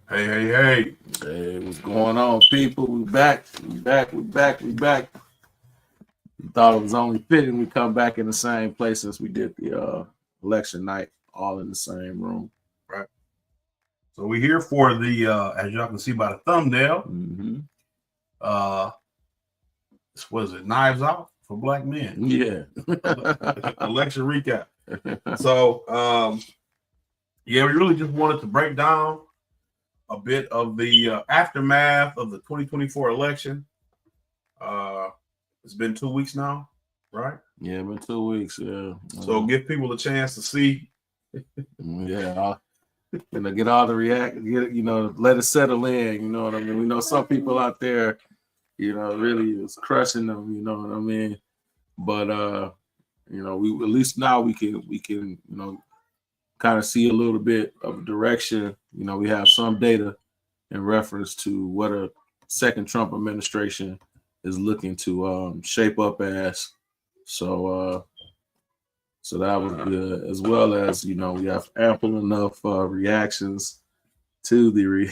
Hey. Hey, what's going on, people? We back. We back. We thought it was only fitting we come back in the same place as we did the election night, all in the same room. Right. So we're here for the as y'all can see by the thumbnail, Mm-hmm. uh was it Knives Out for Black Men? Yeah. Election recap. So yeah, we really just wanted to break down a bit of the aftermath of the 2024 election. Uh it's been 2 weeks now, right? Yeah, been 2 weeks. Yeah. So give people a chance to see. Yeah. Get all the react. Let it settle in. You know what I mean. We know some people out there, really is crushing them. You know what I mean. But we at least now we can kind of see a little bit of direction. We have some data in reference to what a second Trump administration is looking to shape up as. So that was good, as well as we have ample enough reactions to the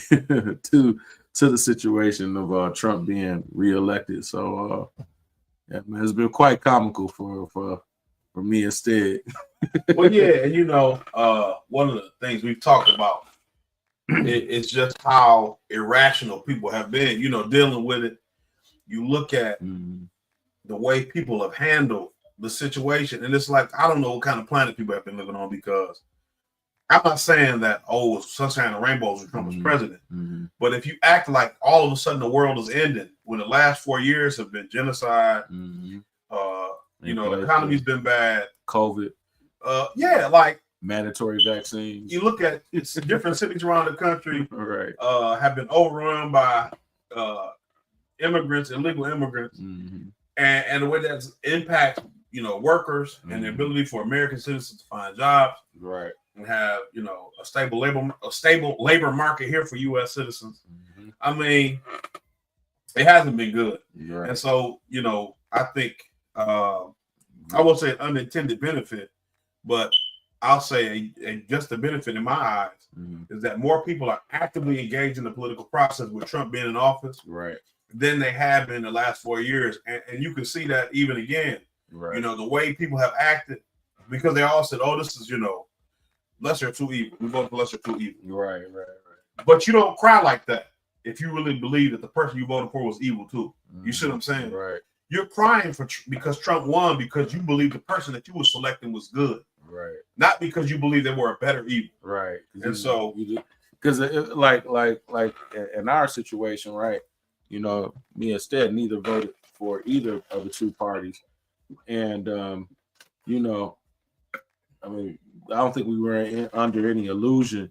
to the situation of Trump being reelected. So yeah, man, it's been quite comical for me instead. Well, yeah, and one of the things we've talked about it's just how irrational people have been, dealing with it. You look at the way people have handled the situation, and it's like I don't know what kind of planet people have been living on, because I'm not saying that it's sunshine and rainbows when Trump was president, but if you act like all of a sudden the world is ending when the last 4 years have been genocide, the economy's been bad, COVID, like mandatory vaccines. You look at it's different cities around the country, right, have been overrun by immigrants, illegal immigrants, and the way that's impact workers and the ability for American citizens to find jobs, right, and have a stable labor market here for U.S. citizens. I mean, it hasn't been good, right. And so I think I won't say an unintended benefit, but I'll say just a benefit in my eyes is that more people are actively engaged in the political process with Trump being in office, right, than they have been in the last 4 years, and you can see that even again, right. The way people have acted, because they all said, "Oh, this is lesser of two evils. We vote for lesser of two evils." Right. But you don't cry like that if you really believe that the person you voted for was evil too. You see what I'm saying? Right. You're crying because Trump won because you believe the person that you were selecting was good. Right. Not because you believe they were a better evil. Right. And so, because like in our situation, right? Me and Stead neither voted for either of the two parties, and I mean, I don't think we were under any illusion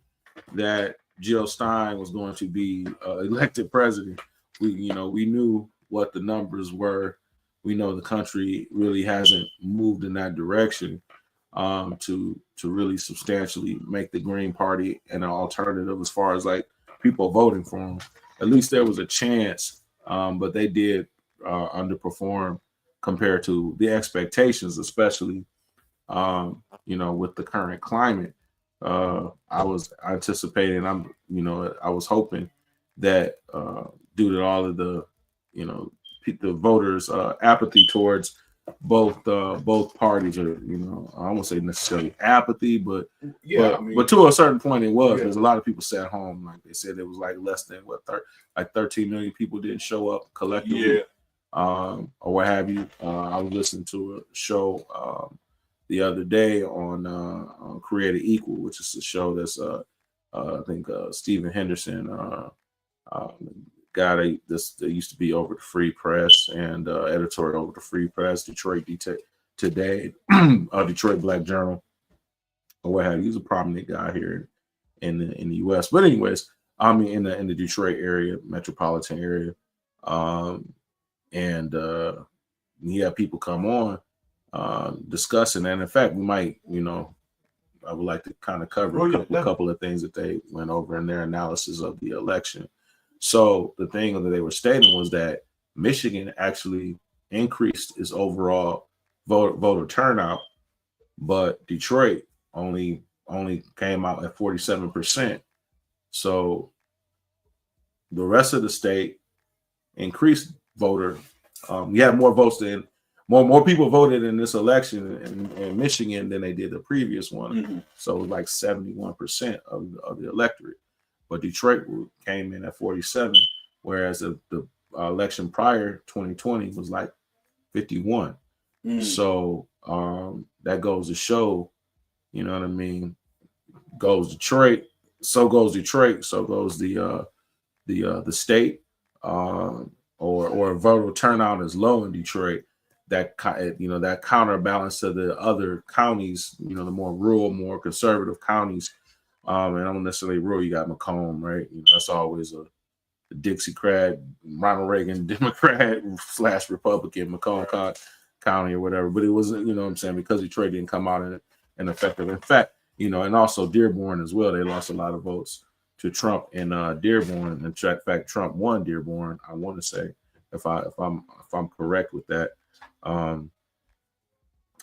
that Jill Stein was going to be elected president. We knew what the numbers were. We know the country really hasn't moved in that direction to really substantially make the Green Party an alternative as far as like people voting for them. At least there was a chance, but they did underperform compared to the expectations, especially with the current climate. I was anticipating, I was hoping that due to all of the, the voters' apathy towards both parties, or I won't say necessarily apathy, but but to a certain point it was, because a lot of people sat home. Like they said, it was like less than 13 million people didn't show up collectively, or what have you. I was listening to a show the other day on Created Equal, which is a show that's I think Stephen Henderson, guy that used to be over the Free Press and editor over the Free Press, Detroit Today, Detroit Black Journal, or what have you. He's a prominent guy here in the U.S. But anyways, I mean in the Detroit area, metropolitan area, and he had people come on discussing, and in fact, we might, I would like to kind of cover a couple of things that they went over in their analysis of the election. So the thing that they were stating was that Michigan actually increased its overall voter turnout, but Detroit only came out at 47%. So the rest of the state increased voter. You had more votes than more people voted in this election in Michigan than they did the previous one. Mm-hmm. So it was like 71% of the electorate. But Detroit came in at 47, whereas the election prior 2020 was like 51. So that goes to show, you know what I mean, goes Detroit, so goes the state, or voter turnout is low in Detroit. That that counterbalance to the other counties, the more rural, more conservative counties, and I don't necessarily rural. You got Macomb, right? That's always a Dixiecrat, Ronald Reagan Democrat / Republican, Macomb County or whatever. But it wasn't, what I'm saying, because Detroit didn't come out in effective. In fact, and also Dearborn as well. They lost a lot of votes to Trump in Dearborn. In fact, Trump won Dearborn, I want to say, if I'm correct with that.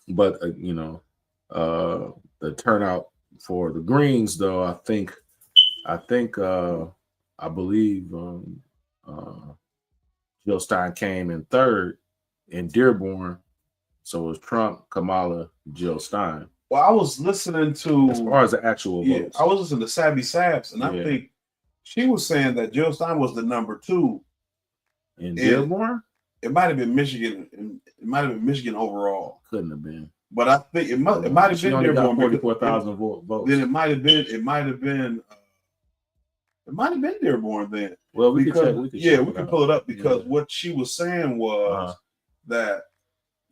But the turnout for the Greens, though, I believe Jill Stein came in third in Dearborn. So it was Trump, Kamala, Jill Stein. Well, I was listening to, as far as the actual votes. I was listening to Savvy Sabs, and I think she was saying that Jill Stein was the number 2 in Dearborn. It might have been Michigan. It might have been Michigan overall. Couldn't have been. But I think it might have been Dearborn. 44,000 votes. Then it might have been Dearborn then. Well, we can pull it up because what she was saying was that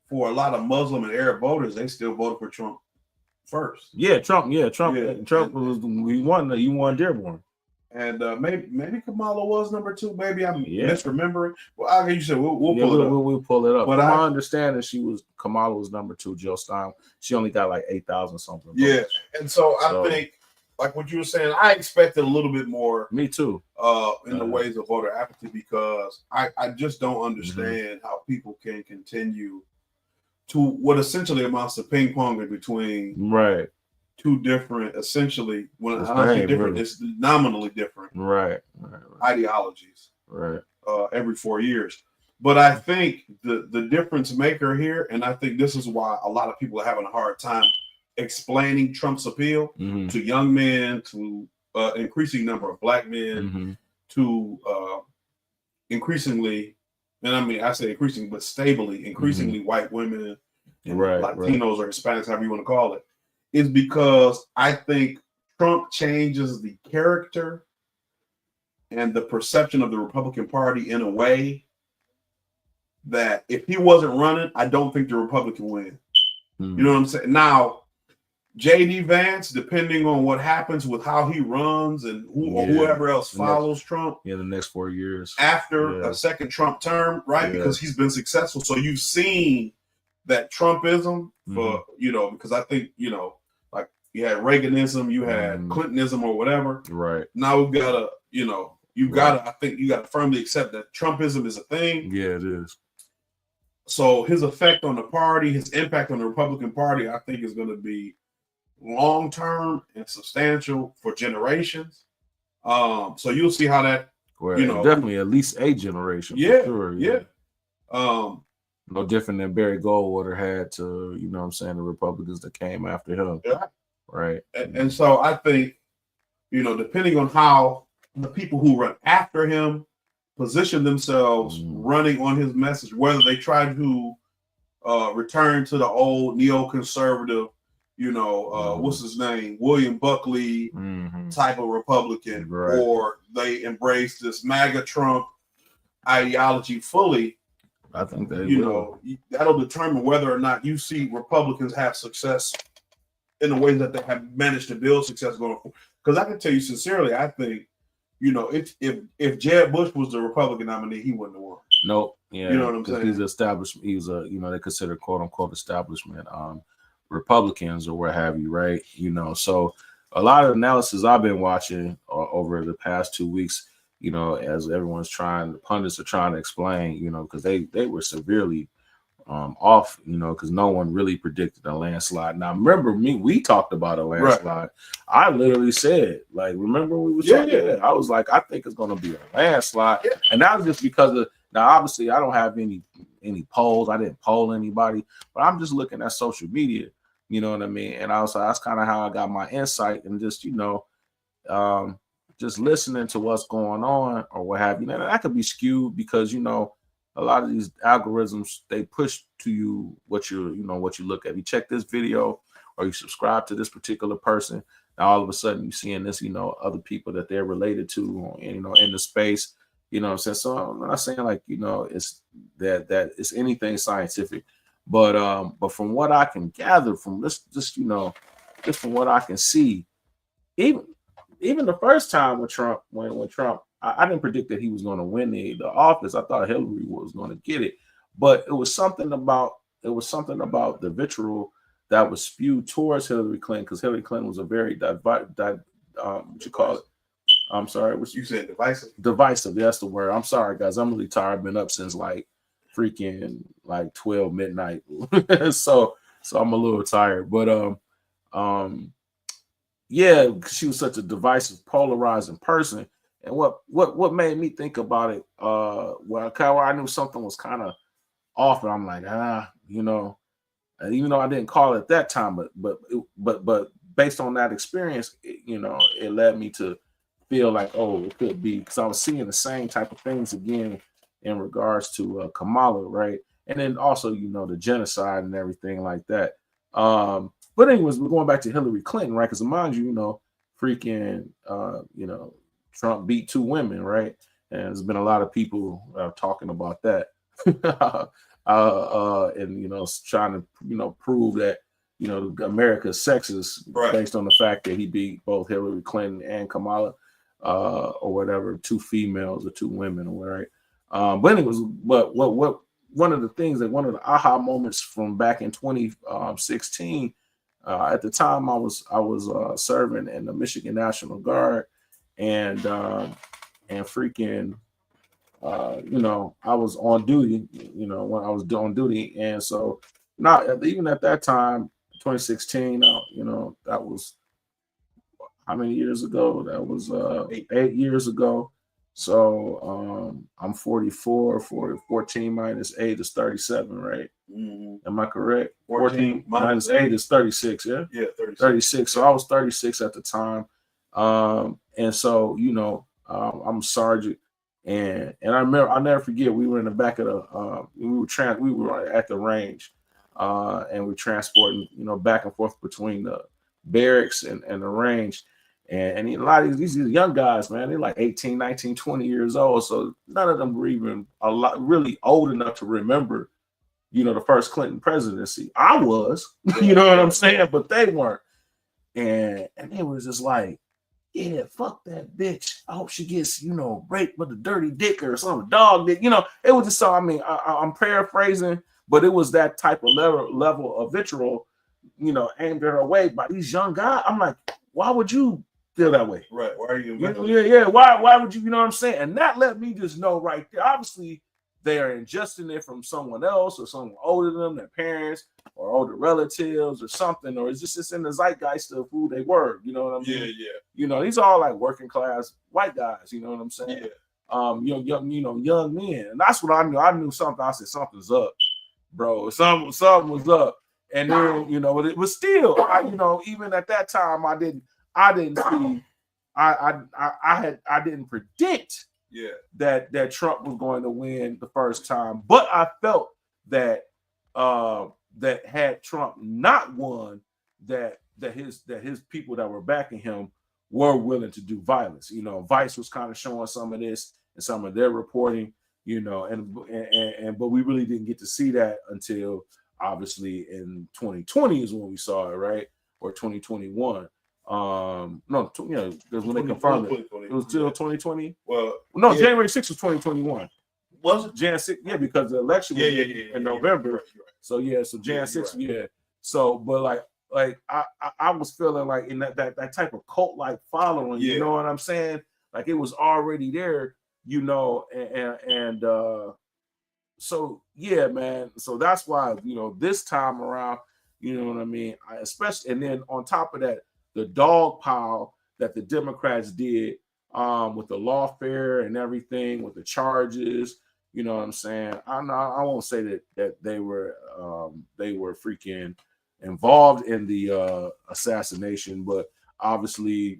for a lot of Muslim and Arab voters, they still voted for Trump first. Trump was he won Dearborn. And maybe Kamala was number 2. Maybe I'm misremembering. Well, you said we'll pull it up. We'll pull it up. But I understand that Kamala was number 2. Jill Stein, she only got like 8,000 something. Yeah, and so I think, like what you were saying, I expected a little bit more. Me too. In the ways of voter apathy, because I just don't understand how people can continue to what essentially amounts to ping ponging between two different, essentially, when it's different, it's nominally different, ideologies, every 4 years. But I think the difference maker here, and I think this is why a lot of people are having a hard time explaining Trump's appeal to young men, to increasing number of black men, to increasingly, and I mean I say increasing, but stably, increasingly white women, and Latinos or Hispanics, however you want to call it, is because I think Trump changes the character and the perception of the Republican Party in a way that if he wasn't running, I don't think the Republican win. You know what I'm saying? Now, J.D. Vance, depending on what happens with how he runs and whoever else follows Trump, the next 4 years after a second Trump term, because he's been successful. So you've seen that Trumpism, because I think like you had Reaganism, you had Clintonism, or whatever. Now we've got to, I think you got to firmly accept that Trumpism is a thing. Yeah, it is. So his effect on the party, his impact on the Republican Party, I think is going to be long-term and substantial for generations. So you'll see how that, definitely at least a generation. Yeah, for sure. No different than Barry Goldwater had to, the Republicans that came after him. Yeah. Right. And so I think, depending on how the people who run after him position themselves running on his message, whether they try to return to the old neoconservative, what's his name, William Buckley type of Republican, or they embrace this MAGA Trump ideology fully. I think they that'll determine whether or not you see Republicans have success in the ways that they have managed to build success going forward. Because I can tell you sincerely, I think, if Jeb Bush was the Republican nominee, he wouldn't have won. Nope. Yeah. You know what I'm saying? He's established. He's they consider quote unquote establishment Republicans or what have you, right? So a lot of analysis I've been watching over the past 2 weeks, as everyone's the pundits are trying to explain, because they were severely off, because no one really predicted a landslide. Now, remember we talked about a landslide. Right. I literally said, like, remember we were talking? Yeah. I was like, I think it's going to be a landslide. Yeah. And that was just because of, now, obviously, I don't have any polls. I didn't poll anybody, but I'm just looking at social media, you know what I mean? And also, that's kind of how I got my insight, and just, just listening to what's going on or what have you. And that could be skewed because, a lot of these algorithms, they push to you what you look at. You check this video or you subscribe to this particular person. Now all of a sudden you're seeing this, other people that they're related to, in the space, what I'm saying? So I'm not saying like, it's that it's anything scientific, but from what I can gather from this, just from what I can see, even the first time with Trump, when Trump, I didn't predict that he was going to win the office. I thought Hillary was going to get it, but it was something about the vitriol that was spewed towards Hillary Clinton, because Hillary Clinton was a very what you call it? I'm sorry, what you said, divisive. Divisive, that's the word. I'm sorry, guys. I'm really tired. I've been up since like freaking like 12 midnight, so I'm a little tired. But yeah, she was such a divisive, polarizing person. And what made me think about it, where I knew something was kind of off, and I'm like, even though I didn't call it at that time, but based on that experience, it led me to feel like, oh, it could be, because I was seeing the same type of things again in regards to Kamala, right? And then also, the genocide and everything like that. But anyways, we're going back to Hillary Clinton, right? Because mind you, Trump beat 2 women, right? And there's been a lot of people talking about that, and trying to prove that America's sexist, right, based on the fact that he beat both Hillary Clinton and Kamala, or whatever, 2 females or 2 women, right? But anyways, what one of the things that one of the aha moments from back in 2016. At the time, I was serving in the Michigan National Guard, and freaking, I was on duty, when I was on duty, and so not even at that time, 2016, that was how many years ago? That was 8 years ago. So I'm 44. 14 minus 8 is 37, right? Mm-hmm. Am I correct? 14 minus 8 is 36, yeah? Yeah, 36. So I was 36 at the time. And so, I'm a sergeant. And I remember, I'll never forget, we were in the back of the, we were at the range, and we're transporting, back and forth between the barracks and the range. And a lot of these young guys, man, they're like 18, 19, 20 years old. So none of them were even really old enough to remember, the first Clinton presidency. I was, you know what I'm saying? But they weren't. And it was just like, yeah, fuck that bitch. I hope she gets, raped with a dirty dick or some dog dick. It was just so, I'm paraphrasing, but it was that type of level of vitriol, aimed at her way by these young guys. I'm like, why would you feel that way? Right. Why are you? Yeah. Why would you? You know what I'm saying? And that let me just know right there. Obviously, they are ingesting it from someone else or someone older than them, their parents or older relatives or something, or it's just in the zeitgeist of who they were. You know what I mean? Yeah. These are all like working class white guys. You know what I'm saying? Yeah. Young men, and that's what I knew. I knew something. I said something's up, bro. Something was up. And then but it was still, even at that time, I didn't see, I didn't predict that Trump was going to win the first time, but I felt that that had Trump not won, that his people that were backing him were willing to do violence. Vice was kind of showing some of this and some of their reporting, but we really didn't get to see that until obviously in 2020 is when we saw it, right? Or 2021. No, because when they confirmed it was still 2020. Well, no, yeah. January 6th was 2021. Was it Jan 6th? Yeah, because the election was in November. Right. So so Jan 6th, right. So, but like I was feeling like in that type of cult like following, you know what I'm saying? Like it was already there, and so yeah, man. So that's why, this time around, you know what I mean? Especially, and then on top of that, the dog pile that the Democrats did with the lawfare and everything, with the charges, you know what I'm saying? I won't say that they were freaking involved in the assassination, but obviously,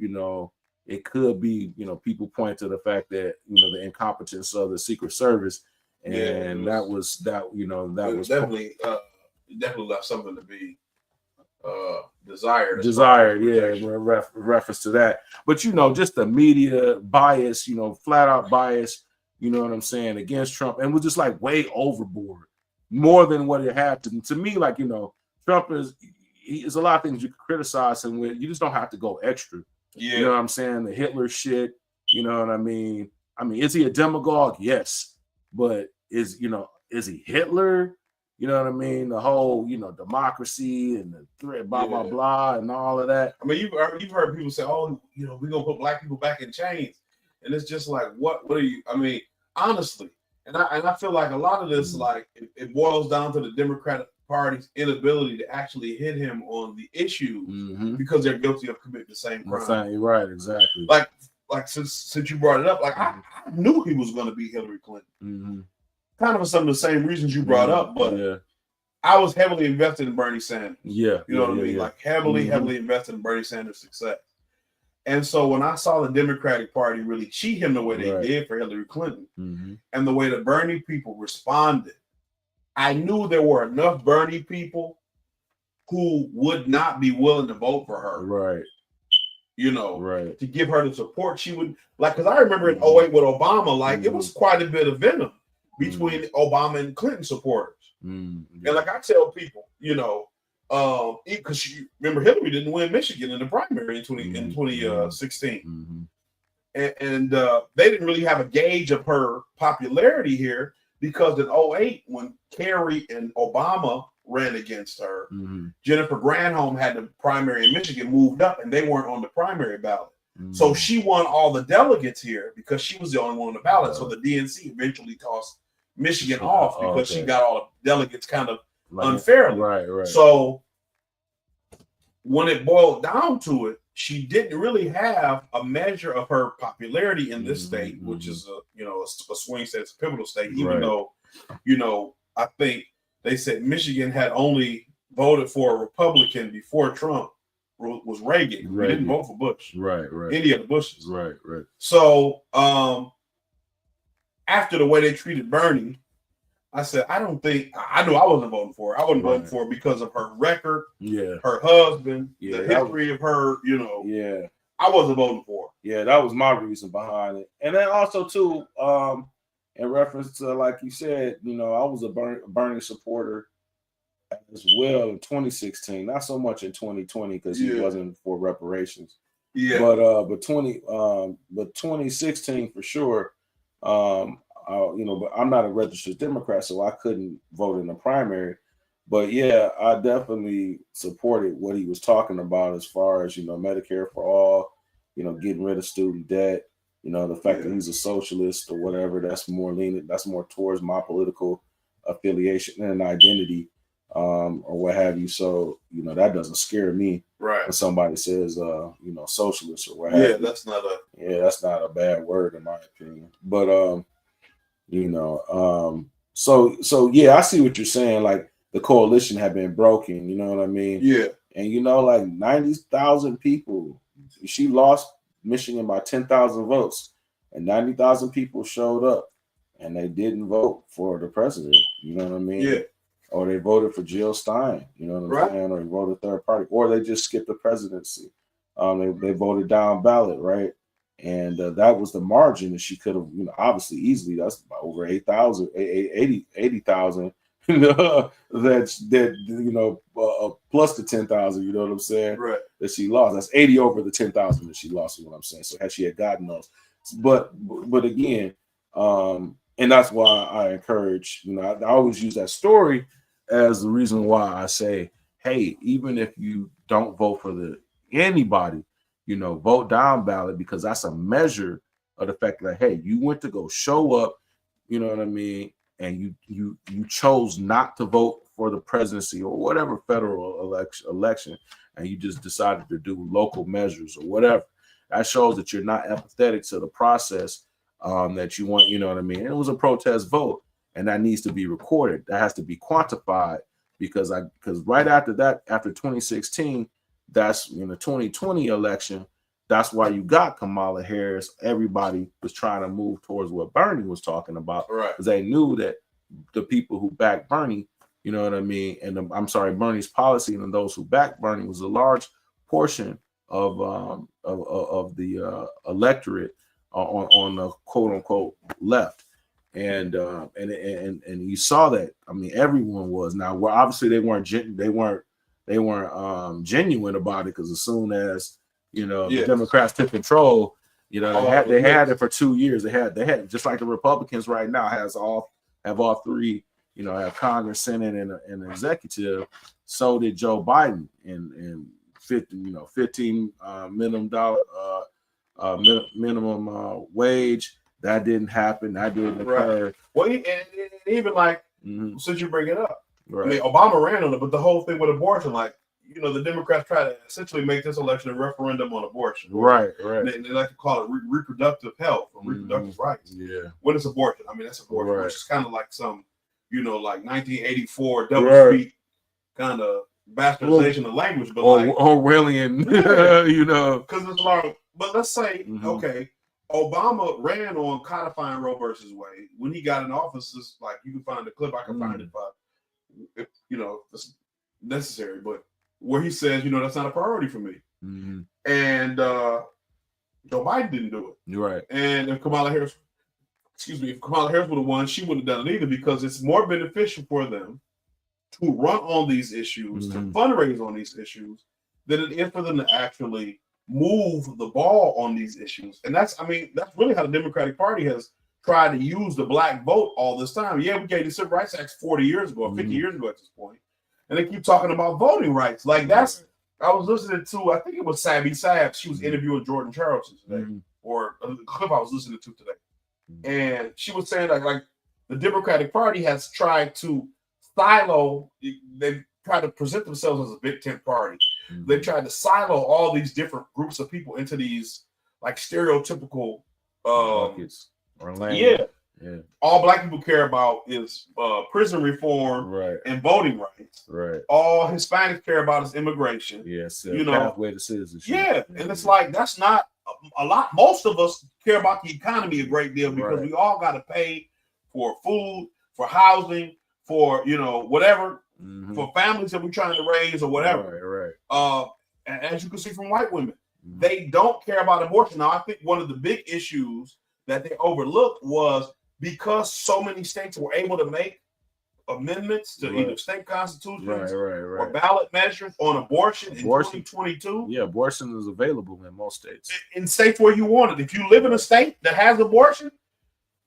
it could be, people point to the fact that, the incompetence of the Secret Service. And that was definitely left something to be desired. Reference to that. But just the media bias, flat out bias, you know what I'm saying, against Trump, and was just like way overboard, more than what it had to me. Like, Trump is a lot of things you can criticize him with. You just don't have to go extra. You know what I'm saying? The Hitler shit, you know what I mean? Is he a demagogue? Yes. But is he Hitler? You know what I mean? The whole, democracy and the threat, blah, blah, blah, and all of that. You've heard people say, oh, we're going to put black people back in chains. And it's just like, what are you, honestly, and I feel like a lot of this, like, it boils down to the Democratic Party's inability to actually hit him on the issue because they're guilty of committing the same crime. Right, exactly. Like since you brought it up, like I knew he was going to be Hillary Clinton. Kind of for some of the same reasons you brought up, but I was heavily invested in Bernie Sanders. You know what I mean? Like heavily invested in Bernie Sanders' success. And so when I saw the Democratic Party really cheat him the way they did for Hillary Clinton, and the way the Bernie people responded, I knew there were enough Bernie people who would not be willing to vote for her. Right. To give her the support she would like. Because I remember in 2008 with Obama, like it was quite a bit of venom between Obama and Clinton supporters. And like I tell people, because you remember Hillary didn't win Michigan in the primary in 2016. And they didn't really have a gauge of her popularity here because in 2008, when Kerry and Obama ran against her, Jennifer Granholm had the primary in Michigan moved up and they weren't on the primary ballot. So she won all the delegates here because she was the only one on the ballot. So the DNC eventually tossed Michigan off because she got all the delegates kind of unfairly. Right. So when it boiled down to it, she didn't really have a measure of her popularity in this state, which is a swing state, it's a pivotal state, even though, I think they said Michigan had only voted for a Republican before Trump was Reagan. We didn't vote for Bush. Right. Any of the Bushes. Right. So after the way they treated Bernie, I said, I knew I wasn't voting for her. I wasn't voting for her because of her record, her husband, the history of her, I wasn't voting for her. Yeah, that was my reason behind it. And then also too, in reference to, like you said, I was a Bernie supporter as well in 2016. Not so much in 2020 because he wasn't for reparations. Yeah. But 2016 for sure. But I'm not a registered Democrat, so I couldn't vote in the primary. But yeah, I definitely supported what he was talking about as far as, Medicare for all, getting rid of student debt, the fact that he's a socialist or whatever, that's more lenient, that's more towards my political affiliation and identity, or what have you. So, that doesn't scare me. Right. When somebody says, socialist or what have you. That's not a bad word in my opinion. But, so yeah, I see what you're saying. Like the coalition had been broken, you know what I mean? Yeah. And like 90,000 people, she lost Michigan by 10,000 votes, and 90,000 people showed up and they didn't vote for the president, you know what I mean? Yeah. Or they voted for Jill Stein, you know what I'm saying? Or they voted third party, or they just skipped the presidency. They voted down ballot, right? And that was the margin that she could have, obviously easily. That's over 80,000, plus the 10,000. You know what I'm saying? Right. That she lost. That's 80 over the 10,000 that she lost. Is what I'm saying. So had she had gotten those, but again, and that's why I encourage. I always use that story as the reason why I say, hey, even if you don't vote for anybody. Vote down ballot, because that's a measure of the fact that, hey, you went to go show up, you know what I mean, and you chose not to vote for the presidency or whatever federal election, and you just decided to do local measures or whatever, that shows that you're not empathetic to the process that you want. You know what I mean? And it was a protest vote, and that needs to be recorded. That has to be quantified because right after that, after 2016, that's in the 2020 election. That's why you got Kamala Harris. Everybody was trying to move towards what Bernie was talking about, right? Because they knew that the people who backed Bernie, you know what I mean, and Bernie's policy and those who backed Bernie was a large portion of the electorate on the quote unquote left, and you saw that. I mean, everyone was. Now, well, obviously they weren't genuine about it, because as soon as the Democrats took control, they had it for 2 years. They had just like the Republicans right now have all three, have Congress, Senate, and executive. So did Joe Biden, and 15 minimum wage. That didn't happen. That didn't occur. Right. Well, and even like since you bring it up, right. I mean, Obama ran on it, but the whole thing with abortion, like, the Democrats try to essentially make this election a referendum on abortion. Right. They like to call it reproductive health or reproductive rights. Yeah. What is abortion? I mean, that's abortion, right. which is kind of like some, like 1984 double speak kind of bastardization of language, but like Orwellian, because it's like. But let's say, okay, Obama ran on codifying Roe versus Wade. When he got in office, it's like you can find the clip. I can find it, but if it's necessary. But where he says, that's not a priority for me. And Joe Biden didn't do it. Right. And if Kamala Harris would have won, she wouldn't have done it either, because it's more beneficial for them to run on these issues, to fundraise on these issues, than it is for them to actually move the ball on these issues. And that's really how the Democratic Party has tried to use the black vote all this time. Yeah, we gave the Civil Rights Act 40 years ago, or 50 years ago at this point. And they keep talking about voting rights. Like I was listening to, I think it was Sabby Sabs. She was interviewing Jordan Charleston today, or a clip I was listening to today. And she was saying like the Democratic Party has tried to silo, they've tried to present themselves as a big tent party. They tried to silo all these different groups of people into these like stereotypical buckets or language. Yeah. All black people care about is prison reform and voting rights. Right. All Hispanics care about is immigration. Yes. Pathway to citizenship. Yeah. And it's like that's not a lot. Most of us care about the economy a great deal, because we all got to pay for food, for housing, for whatever. For families that we're trying to raise or whatever. Right. And as you can see from white women, they don't care about abortion. Now, I think one of the big issues that they overlooked was because so many states were able to make amendments to either state constitutions or ballot measures on abortion in 2022. Yeah, abortion is available in most states. In states where you want it. If you live in a state that has abortion,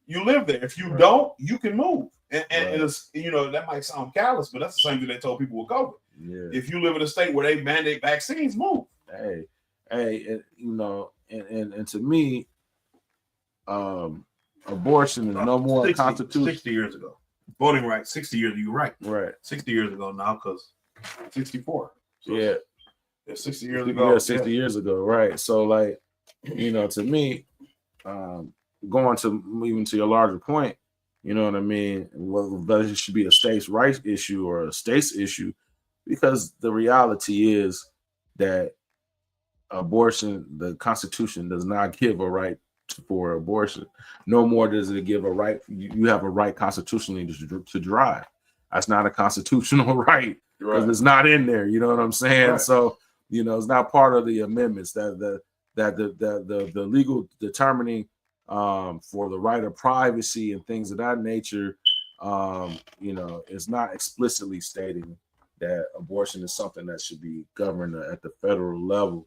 you live there. If you don't, you can move. And it's, that might sound callous, but that's the same thing they told people with COVID. Yeah. If you live in a state where they mandate vaccines, move. Hey, and to me, abortion is no more constitutional. 60 years ago. Voting rights, 60 years, you're right. Right. 60 years ago now, because 64. So yeah. 60 years ago. Yeah, 60 years ago, right. So, like, to me, going to even to your larger point, you know what I mean? Whether it should be a states' rights issue or a states issue, because the reality is that abortion, the Constitution does not give a right for abortion. No more does it give a right. You have a right constitutionally to drive. That's not a constitutional right, because it's not in there. You know what I'm saying? Right. So it's not part of the amendments that the legal determining for the right of privacy and things of that nature, is not explicitly stating that abortion is something that should be governed at the federal level.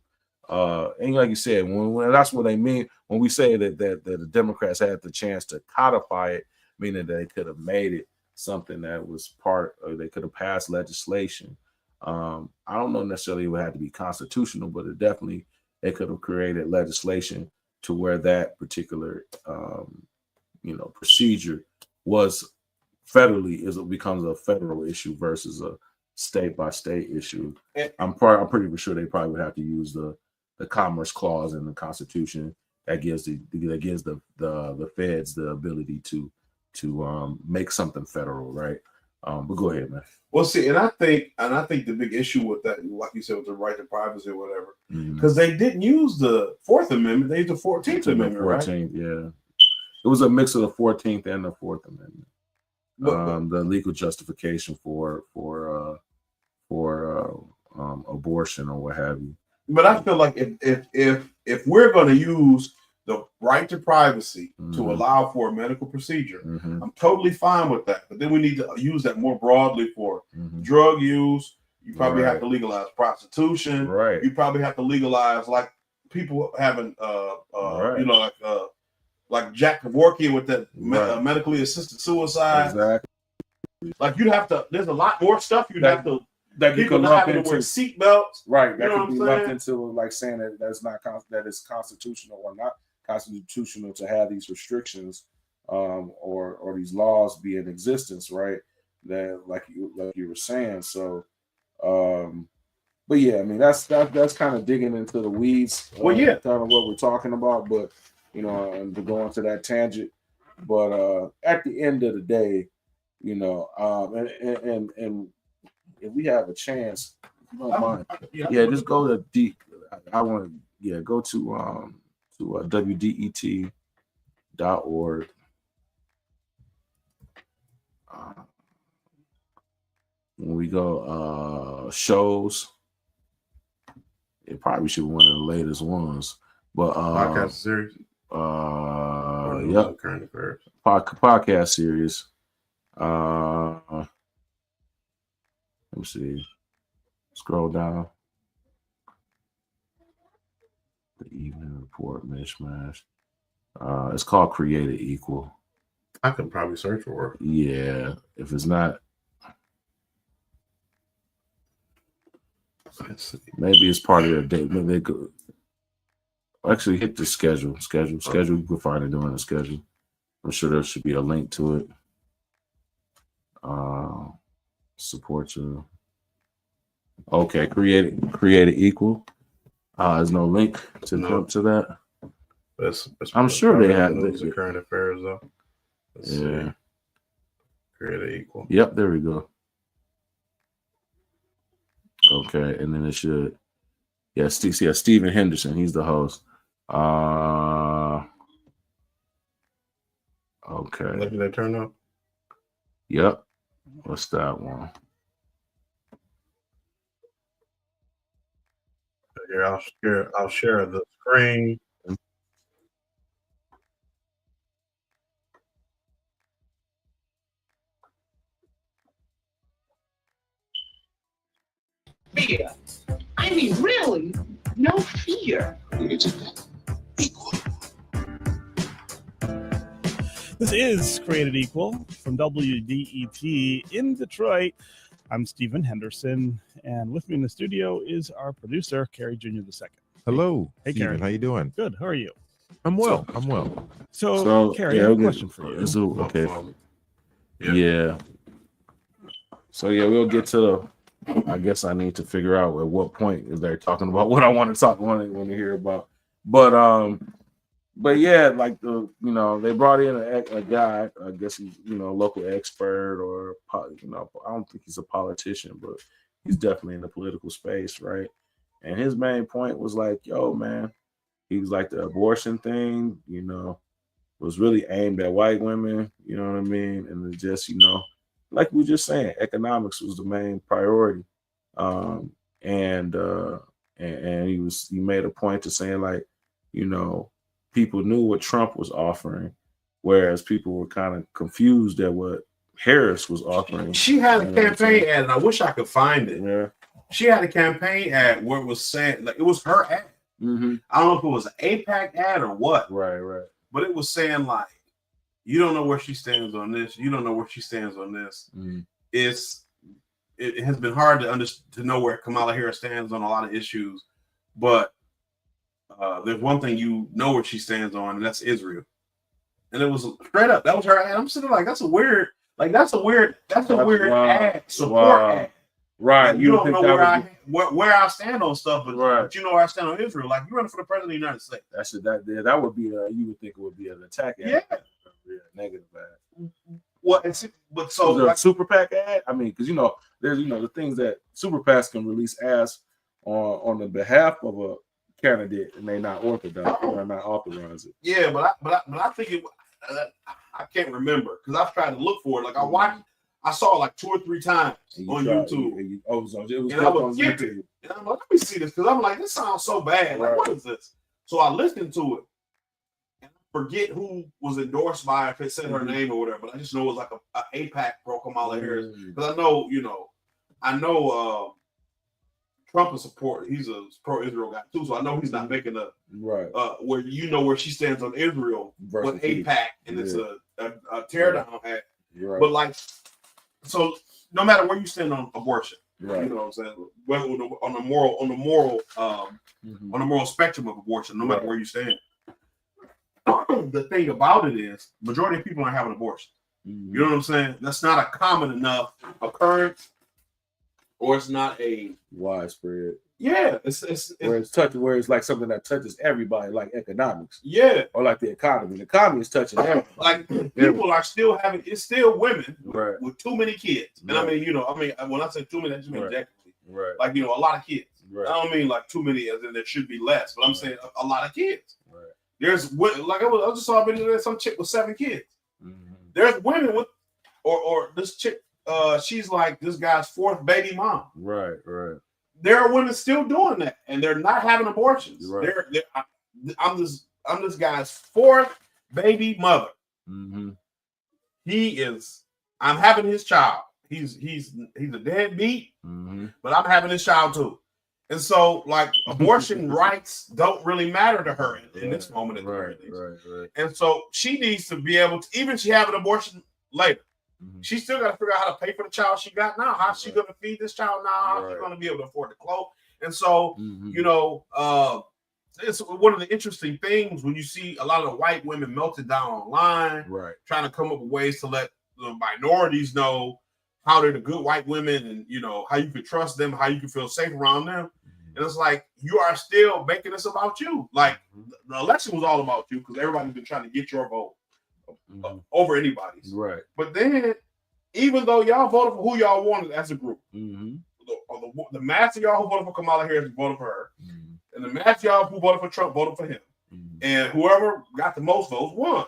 And like you said, when that's what they mean when we say that the Democrats had the chance to codify it, meaning that they could have made it something that was part, or they could have passed legislation. I don't know necessarily it would have to be constitutional, but it definitely, they could have created legislation to where that particular procedure was federally it becomes a federal issue versus a state by state issue. I'm pretty sure they probably would have to use the Commerce Clause in the Constitution that gives the feds the ability to make something federal, right? But go ahead, man. Well, see, and I think the big issue with that, like you said, with the right to privacy or whatever, because they didn't use the 4th Amendment, they used the 14th Amendment, 14th, right? Yeah, it was a mix of the 14th and the 4th Amendment. The legal justification for abortion or what have you. But I feel like if we're going to use the right to privacy to allow for a medical procedure, I'm totally fine with that. But then we need to use that more broadly for drug use. You probably have to legalize prostitution. Right. You probably have to legalize like people having like Jack Kevorkian with that medically assisted suicide. Exactly. Like you'd have to. There's a lot more stuff you'd have to. That you people can not lump having into to wear seatbelts. Right. That could be lumped into like saying that is constitutional or not constitutional to have these restrictions or these laws be in existence, right? That like you were saying. So but yeah, I mean that's kind of digging into the weeds. Well, yeah, kind of what we're talking about, but and to go into that tangent. But at the end of the day, and if we have a chance, don't mind. Yeah, just go to deep. I want to go to WDET.org. When we go shows, it probably should be one of the latest ones. But podcast series. Yep. Current affairs. Podcast series. Let me see. Scroll down. The Evening Report mishmash. It's called Created Equal. I could probably search for it. Yeah. If it's not, maybe it's part of their day. Maybe they could actually hit the schedule. You can find it during the schedule. I'm sure there should be a link to it. Support you. Okay, created equal. There's no link to that. I'm sure they have the current affairs though. Let's see. Created equal. Yep, there we go. Okay, and then it should. Yeah, Stephen Henderson. He's the host. Okay. Did they turn up? Yep. What's that one? Here, I'll share the screen. Fear. I mean, really, no fear. Equal. This is Created Equal from WDET in Detroit. I'm Stephen Henderson, and with me in the studio is our producer, Kerry Jr. II. Hello. Hey, Steven, Kerry. how you doing? Good. How are you? I'm well. So Kerry, I have a question for you. Okay. Yeah. So we'll get to. I guess I need to figure out at what point if they're talking about what I want to hear about. But yeah, like they brought in a guy. I guess he's a local expert or I don't think he's a politician, but he's definitely in the political space, right? And his main point was like, yo, man, he was like the abortion thing, was really aimed at white women, you know what I mean? And it just, like we were just saying, economics was the main priority. And he made a point to saying like, people knew what Trump was offering, whereas people were kind of confused at what Harris was offering. She had a campaign ad, and I wish I could find it. Yeah. She had a campaign ad where it was saying, like, it was her ad. Mm-hmm. I don't know if it was an AIPAC ad or what. Right. But it was saying, like, you don't know where she stands on this. You don't know where she stands on this. Mm-hmm. It has been hard to know where Kamala Harris stands on a lot of issues. But there's one thing you know where she stands on, and that's Israel. And it was straight up. That was her ad. I'm sitting like, that's a weird. Like that's a weird Wow. ad, support Wow. ad. Right. Like, you don't think know that where I stand on stuff, but, Right. but you know where I stand on Israel. Like you running for the president of the United States. that would be you would think it would be an attack ad. Yeah. Negative ad. Well, but so Was there like, a super PAC ad? I mean, because there's the things that super PACs can release ads on the behalf of a candidate, and they not orthodox or not authorize it. yeah, but I think it. I can't remember because I've tried to look for it. Like I saw it like 2 or 3 times on YouTube. It was And I would on skip YouTube. it. And I'm like, let me see this because I'm like, this sounds so bad. Like, Right. what is this? So I listened to it. And I forget who was endorsed by, if it said her name or whatever, but I just know it was like a AIPAC pro Kamala Harris. Because I know Trump is support. He's a pro-Israel guy too, so I know he's not making a Right. where she stands on Israel with Versus AIPAC, and it's a tear down act. Right. But like, so no matter where you stand on abortion, Right. you know what I'm saying, whether on the moral spectrum of abortion, no matter Right. where you stand. The thing about it is, majority of people aren't having abortion. Mhm. You know what I'm saying? That's not a common enough occurrence, or it's not a widespread. yeah. It's Where it's like something that touches everybody, like economics yeah. or like the economy. The economy is touching everybody. Like people are still having. It's still women Right. with too many kids, and Right. I mean, when I say too many, I just mean Right. objectively. Right. Like a lot of kids. Right. I don't mean like too many, as in there should be less, but I'm saying a lot of kids. Right. There's like I just saw a video there, some chick with 7 kids. Mhm. There's women with, or this chick, she's like this guy's 4th baby mom. Right. Right. There are women still doing that, and they're not having abortions. Right. I'm this guy's 4th baby mother. Mm-hmm. I'm having his child. He's a deadbeat, Mm-hmm. but I'm having his child too. And so, like, abortion rights don't really matter to her in this moment. At the very least. Right. And so she needs to be able to, even if she have an abortion later, Mm-hmm. she still got to figure out how to pay for the child she got now. How's she going to feed this child now? How's she Right. going to be able to afford the clothes? And so, Mm-hmm. it's one of the interesting things when you see a lot of the white women melted down online, Right. trying to come up with ways to let the minorities know how they're the good white women, and how you can trust them, how you can feel safe around them. And it's like you are still making this about you. Like the election was all about you because everybody's been trying to get your vote over anybody's. Right. But then, even though y'all voted for who y'all wanted as a group, Mm-hmm. the mass of y'all who voted for Kamala Harris voted for her, Mm-hmm. and the mass of y'all who voted for Trump voted for him, and whoever got the most votes won.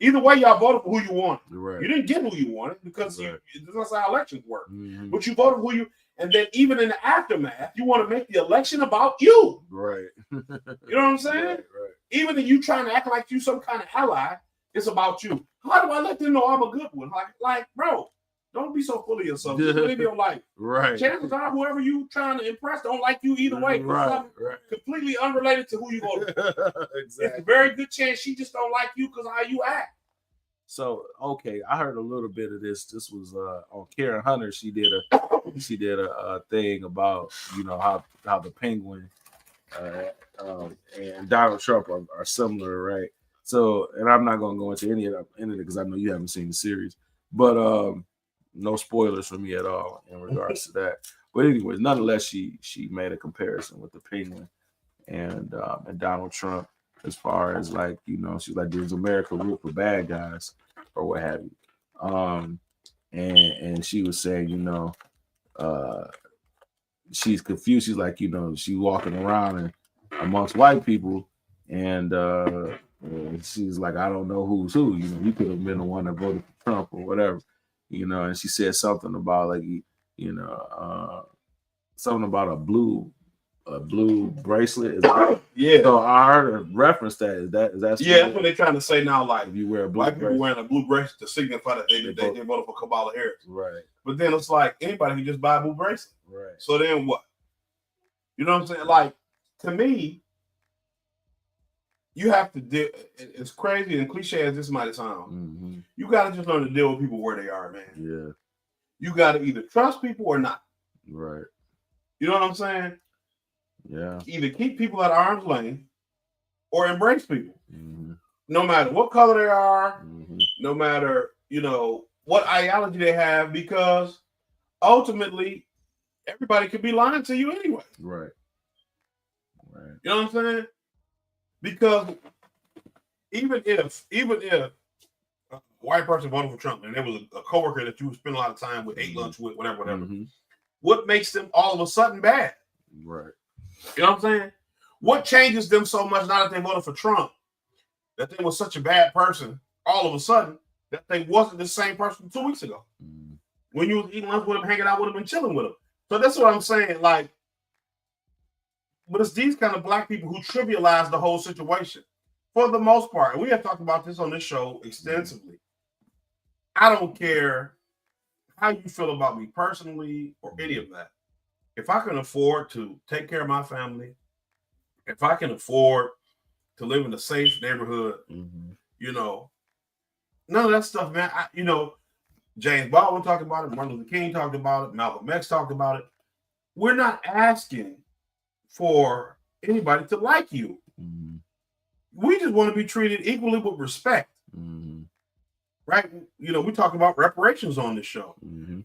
Either way, y'all voted for who you wanted. Right. You didn't get who you wanted because Right. that's how elections work. Mm-hmm. But you voted for who you, and then even in the aftermath, you want to make the election about you. Right. You know what I'm saying? Right. Even if you trying to act like you some kind of ally, it's about you. How do I let them know I'm a good one? Like, bro, don't be so full of yourself. Just live your life. Right. Chances are, whoever you trying to impress don't like you either way. Right. Completely unrelated to who you voted for. It's a Exactly. very good chance she just don't like you because how you act. So okay, I heard a little bit of this. This was on Karen Hunter. She did a thing about how the Penguin and Donald Trump are similar, right? So, and I'm not gonna go into any of it because I know you haven't seen the series, but no spoilers for me at all in regards to that. But anyways, nonetheless, she made a comparison with the Penguin and Donald Trump as far as she's like, does America root for bad guys or what have you? And she was saying, she's confused. She's like, she's walking around and amongst white people, and she's like, I don't know who's who. You could have been the one that voted for Trump or whatever, And she said something about something about a blue bracelet. Yeah. So I heard her reference that. Is that Yeah, that's what they're trying to say now. Like, if you wear a blue white people bracelet, wearing a blue bracelet to signify that they voted for Kamala Harris. right? But then it's like anybody can just buy a blue bracelet. Right. So then what? You know what I'm saying? Like, to me, you have to deal. As crazy and cliche as this might sound, Mm-hmm. you got to just learn to deal with people where they are, man. Yeah. You got to either trust people or not. Right. You know what I'm saying? Yeah. Either keep people at arm's length or embrace people. Mm-hmm. No matter what color they are, Mm-hmm. no matter, what ideology they have, because ultimately everybody could be lying to you anyway. Right. Right. You know what I'm saying? Because even if a white person voted for Trump and there was a coworker that you would spend a lot of time with, ate lunch with, whatever, Mm-hmm. what makes them all of a sudden bad? Right. You know what I'm saying? What changes them so much now that they voted for Trump, that they were such a bad person all of a sudden, that they wasn't the same person 2 weeks ago? Mm-hmm. When you was eating lunch with them, hanging out with them, and chilling with them. So that's what I'm saying. Like, but it's these kind of black people who trivialize the whole situation for the most part. And we have talked about this on this show extensively. I don't care how you feel about me personally or any of that. If I can afford to take care of my family, if I can afford to live in a safe neighborhood, Mm-hmm. you know, none of that stuff, man. James Baldwin talked about it. Martin Luther King talked about it. Malcolm X talked about it. We're not asking for anybody to like you. Mm-hmm. We just want to be treated equally with respect. Mm-hmm. Right? You know, we talk about reparations on this show. Mm-hmm.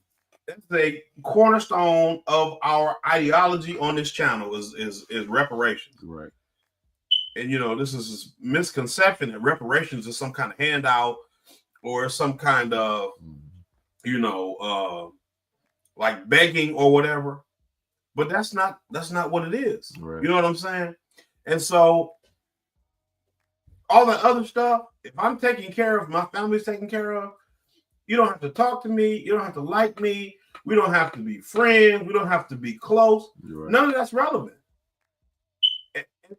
It's a cornerstone of our ideology on this channel is reparations. Right. And you know, this is this misconception that reparations is some kind of handout or some kind of, you know, like begging or whatever. But that's not what it is. Right. You know what I'm saying? And so all that other stuff, if I'm taking care of, my family's taken care of, you don't have to talk to me. You don't have to like me. We don't have to be friends. We don't have to be close. Right. None of that's relevant.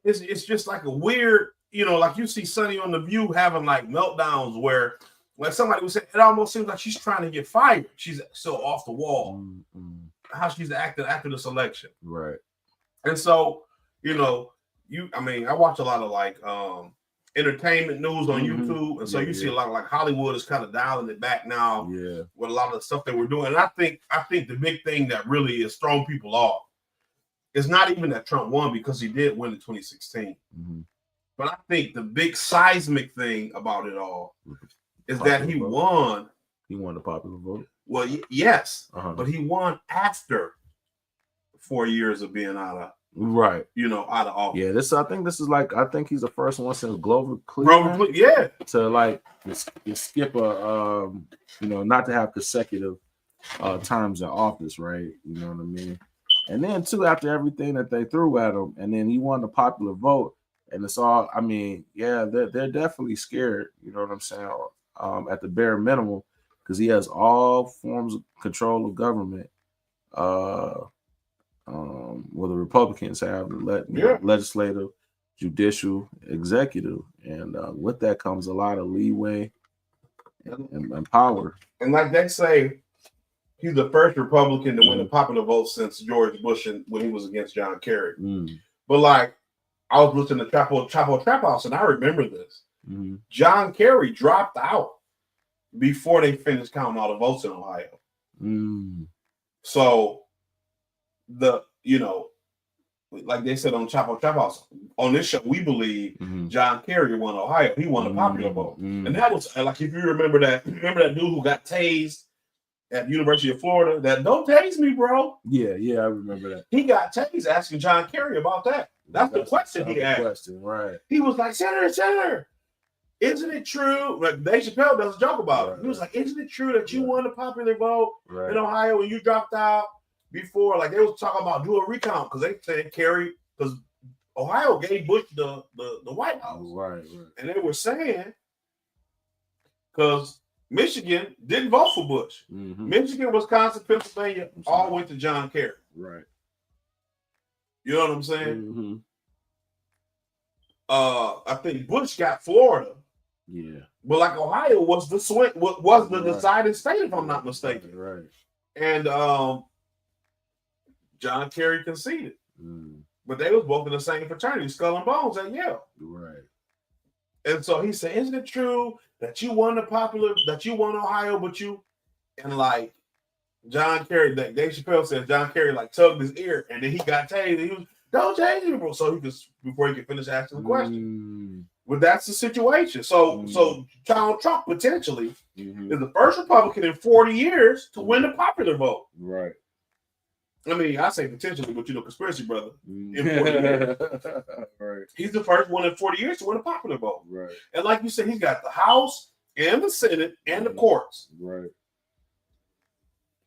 It's just like a weird, you know, like you see Sonny on The View having like meltdowns where, like somebody would say, it almost seems like she's trying to get fired. She's so off the wall. Mm-hmm. How she's acting after this election. Right. And so, you know, I watch a lot of like entertainment news on YouTube. And so you see a lot of like Hollywood is kind of dialing it back now with a lot of the stuff that we're doing. And I think the big thing that really is throwing people off is not even that Trump won, because he did win in 2016. Mm-hmm. But I think the big seismic thing about it all is that he won. He won the popular vote. Well, yes, but he won after 4 years of being out of office. Yeah, I think he's the first one since Grover Cleveland. To like skip a not to have consecutive terms in office, right? You know what I mean? And then too, after everything that they threw at him, and then he won the popular vote, and it's all. I mean, yeah, they're definitely scared. You know what I'm saying? At the bare minimum, because he has all forms of control of government. Well, the Republicans have legislative, judicial, executive, and with that comes a lot of leeway and power. And like they say, he's the first Republican to win the popular vote since George Bush when he was against John Kerry. But like, I was listening to Chapo Trap House, and I remember this. John Kerry dropped out before they finished counting all the votes in Ohio. So like they said on Chapo Trap House, on this show, we believe John Kerry won Ohio. He won the popular vote. And that was like, if you remember that dude who got tased at the University of Florida, that don't tase me, bro. Yeah, I remember that. He got tased asking John Kerry about that. That's the question he asked. Right. He was like, Senator, isn't it true? Like Dave Chappelle does a joke about it. He was like, isn't it true that you won the popular vote in Ohio and you dropped out before? Like they was talking about do a recount because they said Kerry, because Ohio gave Bush the White House. Right. And they were saying, because Michigan didn't vote for Bush. Michigan, Wisconsin, Pennsylvania all went to John Kerry. Right. You know what I'm saying? I think Bush got Florida. Yeah. But like Ohio was the swing, was the deciding state, if I'm not mistaken. Right. And John Kerry conceded. But they was both in the same fraternity, Skull and Bones at Yale. Right. And so he said, isn't it true that you won Ohio, but you, and like John Kerry, Dave Chappelle said John Kerry like tugged his ear and then he got tased. He was, don't tase me, bro. So he could, before he could finish asking the question. But that's the situation. So Donald Trump potentially Mm-hmm. is the first Republican in 40 years to win the popular vote. Right. I mean, I say potentially, but conspiracy brother. Mm-hmm. In 40 years. Right. He's the first one in 40 years to win a popular vote. Right. And like you said, he's got the House and the Senate and the courts. Right.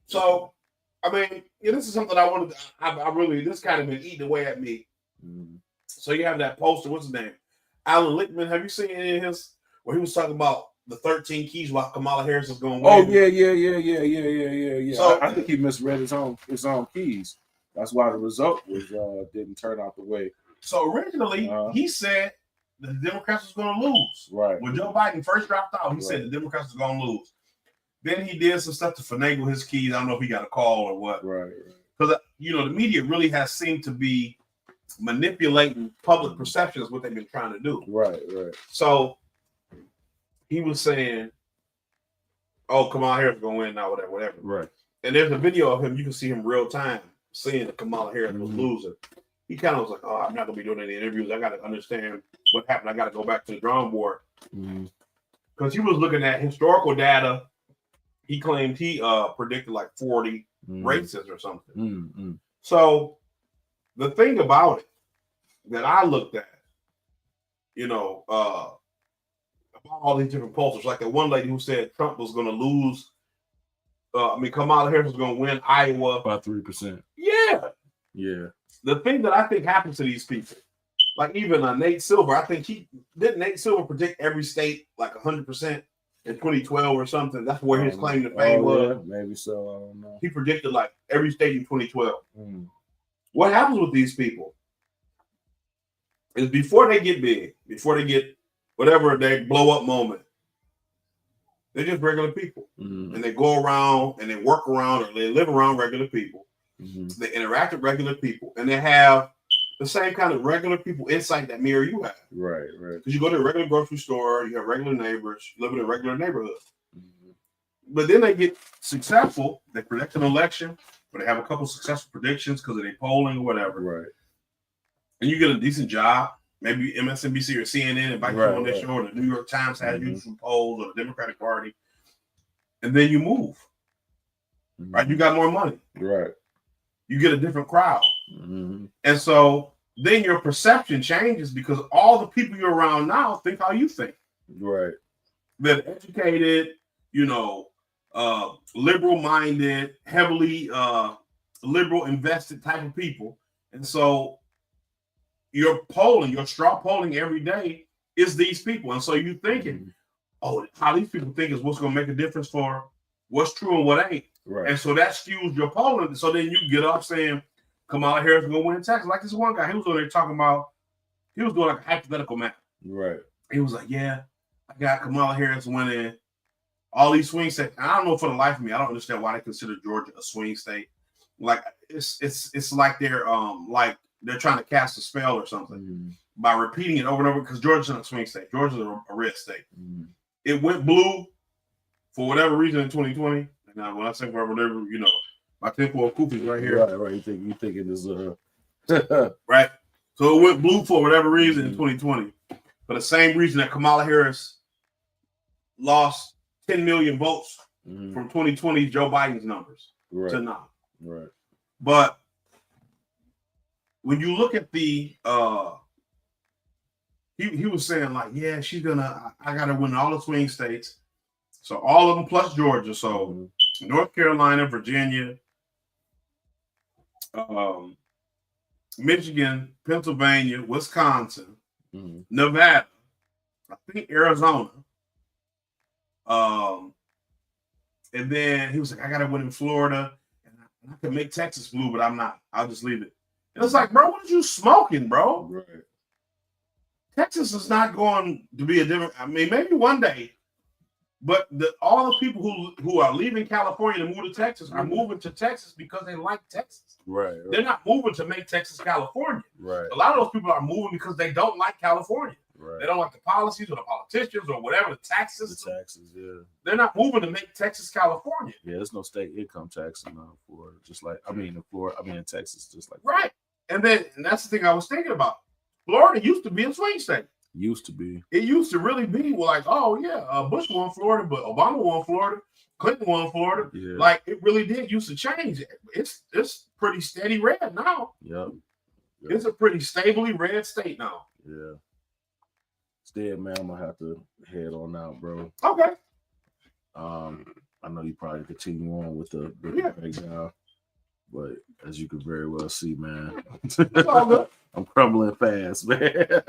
So, I mean, this is something I wanted. I really, this kind of been eating away at me. Mm-hmm. So you have that poster. What's his name? Alan Lichtman. Have you seen any of his where he was talking about the 13 keys while Kamala Harris is going to win? Oh yeah. So I think he misread his own keys. That's why the result was didn't turn out the way. So originally he said the Democrats was going to lose. Right. When Joe Biden first dropped out, he said the Democrats was going to lose. Then he did some stuff to finagle his keys. I don't know if he got a call or what. Right. Because the media really has seemed to be manipulating public perception is what they've been trying to do. Right. So he was saying, "Oh, Kamala Harris is gonna win now, whatever." Right. And there's a video of him. You can see him real time seeing that Kamala Harris was losing. He kind of was like, "Oh, I'm not gonna be doing any interviews. I got to understand what happened. I got to go back to the drawing board." Because he was looking at historical data. He claimed he predicted like 40 races or something. So the thing about it that I looked at, about all these different pollsters, like that one lady who said Trump was going to lose. Kamala Harris was going to win Iowa by 3%. Yeah. The thing that I think happens to these people, like even Nate Silver, I think Nate Silver predict every state like 100% in 2012 or something. That's where his claim to fame was. Yeah, maybe so. I don't know. He predicted like every state in 2012. What happens with these people is before they get big, before they get whatever they blow up moment, they're just regular people. And they go around and they work around or they live around regular people. They interact with regular people and they have the same kind of regular people insight that me or you have. Right. Because you go to a regular grocery store, you have regular neighbors, you live in a regular neighborhood. But then they get successful, they predict an election, or they have a couple successful predictions because of their polling or whatever. Right. And you get a decent job. Maybe MSNBC or CNN invite you on their show, or the New York Times has you from polls or the Democratic Party. And then you move. Right? You got more money. Right. You get a different crowd. And so then your perception changes because all the people you're around now think how you think. Right. They're educated, liberal-minded, heavily liberal invested type of people. And so your straw polling every day is these people. And so you're thinking, how these people think is what's going to make a difference for what's true and what ain't. Right. And so that skews your polling. So then you get up saying Kamala Harris is going to win Texas. Like this one guy, he was on there talking about, he was doing like a hypothetical map. Right. He was like, yeah, I got Kamala Harris winning all these swing states. And I don't know for the life of me, I don't understand why they consider Georgia a swing state. Like it's like they're trying to cast a spell or something by repeating it over and over because Georgia's not a swing state. Georgia's a red state. It went blue for whatever reason in 2020. Now, when I say for whatever, my tinfoil Koofy's right here. Right. You thinking this right. So it went blue for whatever reason in 2020. For the same reason that Kamala Harris lost 10 million votes from 2020 Joe Biden's numbers to now. Right. But when you look at the he was saying like, yeah, I gotta win all the swing states. So all of them plus Georgia. So North Carolina, Virginia, Michigan, Pennsylvania, Wisconsin, Nevada, I think Arizona. And then he was like, I gotta win in Florida. And I can make Texas blue, but I'm not. I'll just leave it. And it's like, bro, what are you smoking, bro? Right. Texas is not going to be a different. I mean, maybe one day. But all the people who are leaving California to move to Texas are moving to Texas because they like Texas. Right. They're not moving to make Texas California. Right. A lot of those people are moving because they don't like California. Right. They don't like the policies or the politicians or whatever, the taxes. The taxes, yeah. They're not moving to make Texas California. Yeah, there's no state income tax in Florida. In Texas, just like right. And that's the thing I was thinking about. Florida used to be a swing state. Used to be. It used to really be like, oh yeah, Bush won Florida, but Obama won Florida, Clinton won Florida. Yeah. Like it really did used to change. It's pretty steady red now. Yep. It's a pretty stably red state now. Yeah. Instead, man, I'm gonna have to head on out, bro. Okay. I know you probably continue on with the Yeah. breakdown, but as you can very well see, man, It's all good. I'm crumbling fast, man.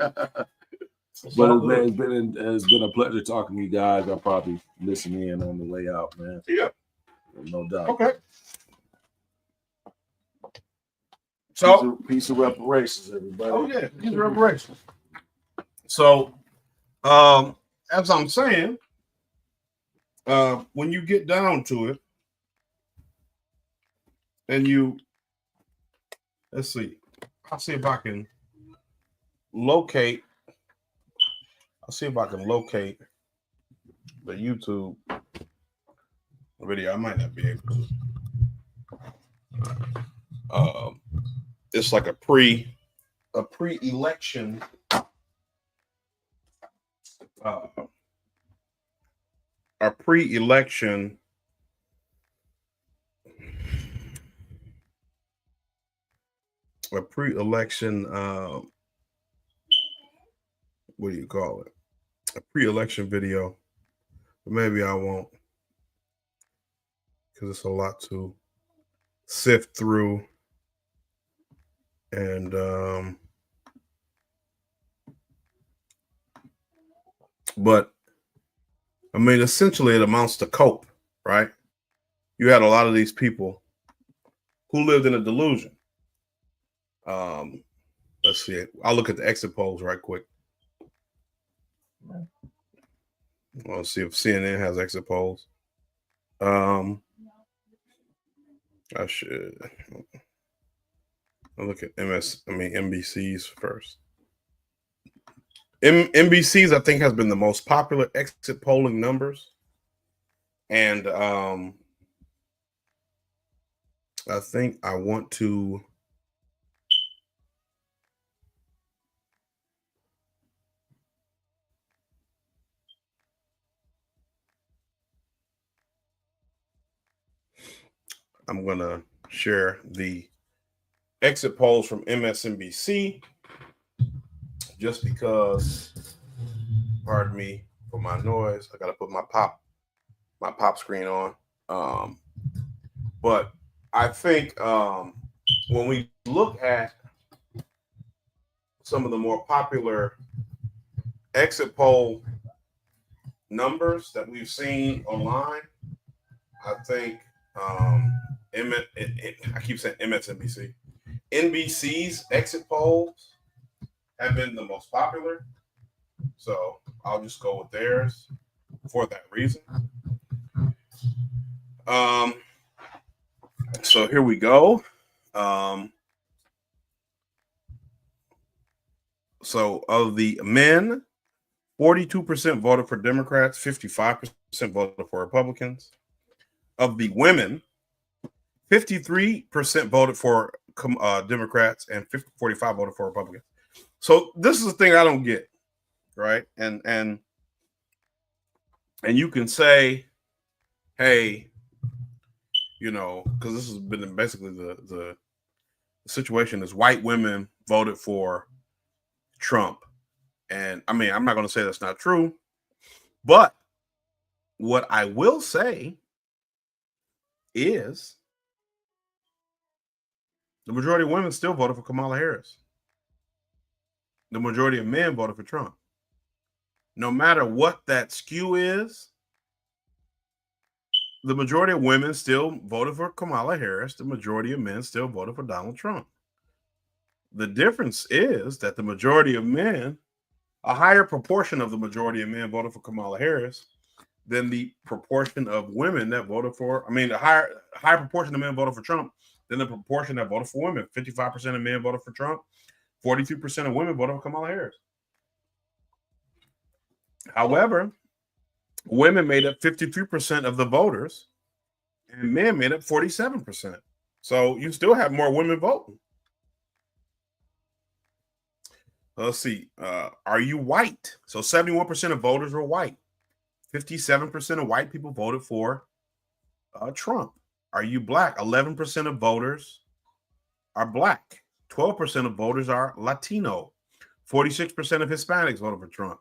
It's But all man, good. it's been a pleasure talking to you guys. I'll probably listen in on the way out, man. Yeah. No doubt. Okay. So Piece of reparations, everybody. oh yeah, these are reparations. So as I'm saying, when you get down to it, and let's see, I'll see if I can locate. I'll see if I can locate the YouTube video. I might not be able to. It's like a pre-election a pre-election what do you call it? A pre-election video. But maybe I won't, because it's a lot to sift through. And but I mean, essentially it amounts to cope, right? You had a lot of these people who lived in a delusion. Let's see. I'll look at the exit polls right quick. I'll see if CNN has exit polls. I should. I'll look at NBC's first. NBC's, I think, has been the most popular exit polling numbers. And I think I want to I'm going to share the exit polls from MSNBC just because, pardon me for my noise, I got to put my pop screen on. But I think when we look at some of the more popular exit poll numbers that we've seen online, I think I keep saying MSNBC. NBC's exit polls have been the most popular. So I'll just go with theirs for that reason. So here we go. So of the men, 42% voted for Democrats, 55% voted for Republicans. Of the women, 53% voted for Democrats and 45% voted for Republicans. So this is the thing I don't get, right? And you can say, hey, you know, because this has been basically the situation is white women voted for Trump. And I mean, I'm not going to say that's not true, but what I will say is the majority of women still voted for Kamala Harris. The majority of men voted for Trump. No matter what that skew is, the majority of women still voted for Kamala Harris. The majority of men still voted for Donald Trump. The difference is that the majority of men, a higher proportion of the majority of men voted for Kamala Harris than the proportion of women that voted for, a higher proportion of men voted for Trump than the proportion that voted for women. 55% of men voted for Trump. 42% of women voted for Kamala Harris. However, women made up 53% of the voters and men made up 47%. So you still have more women voting. Let's see. Are you white? So 71% of voters were white. 57% of white people voted for Trump. Are you black? 11% of voters are black. 12% of voters are Latino. 46% of Hispanics voted for Trump.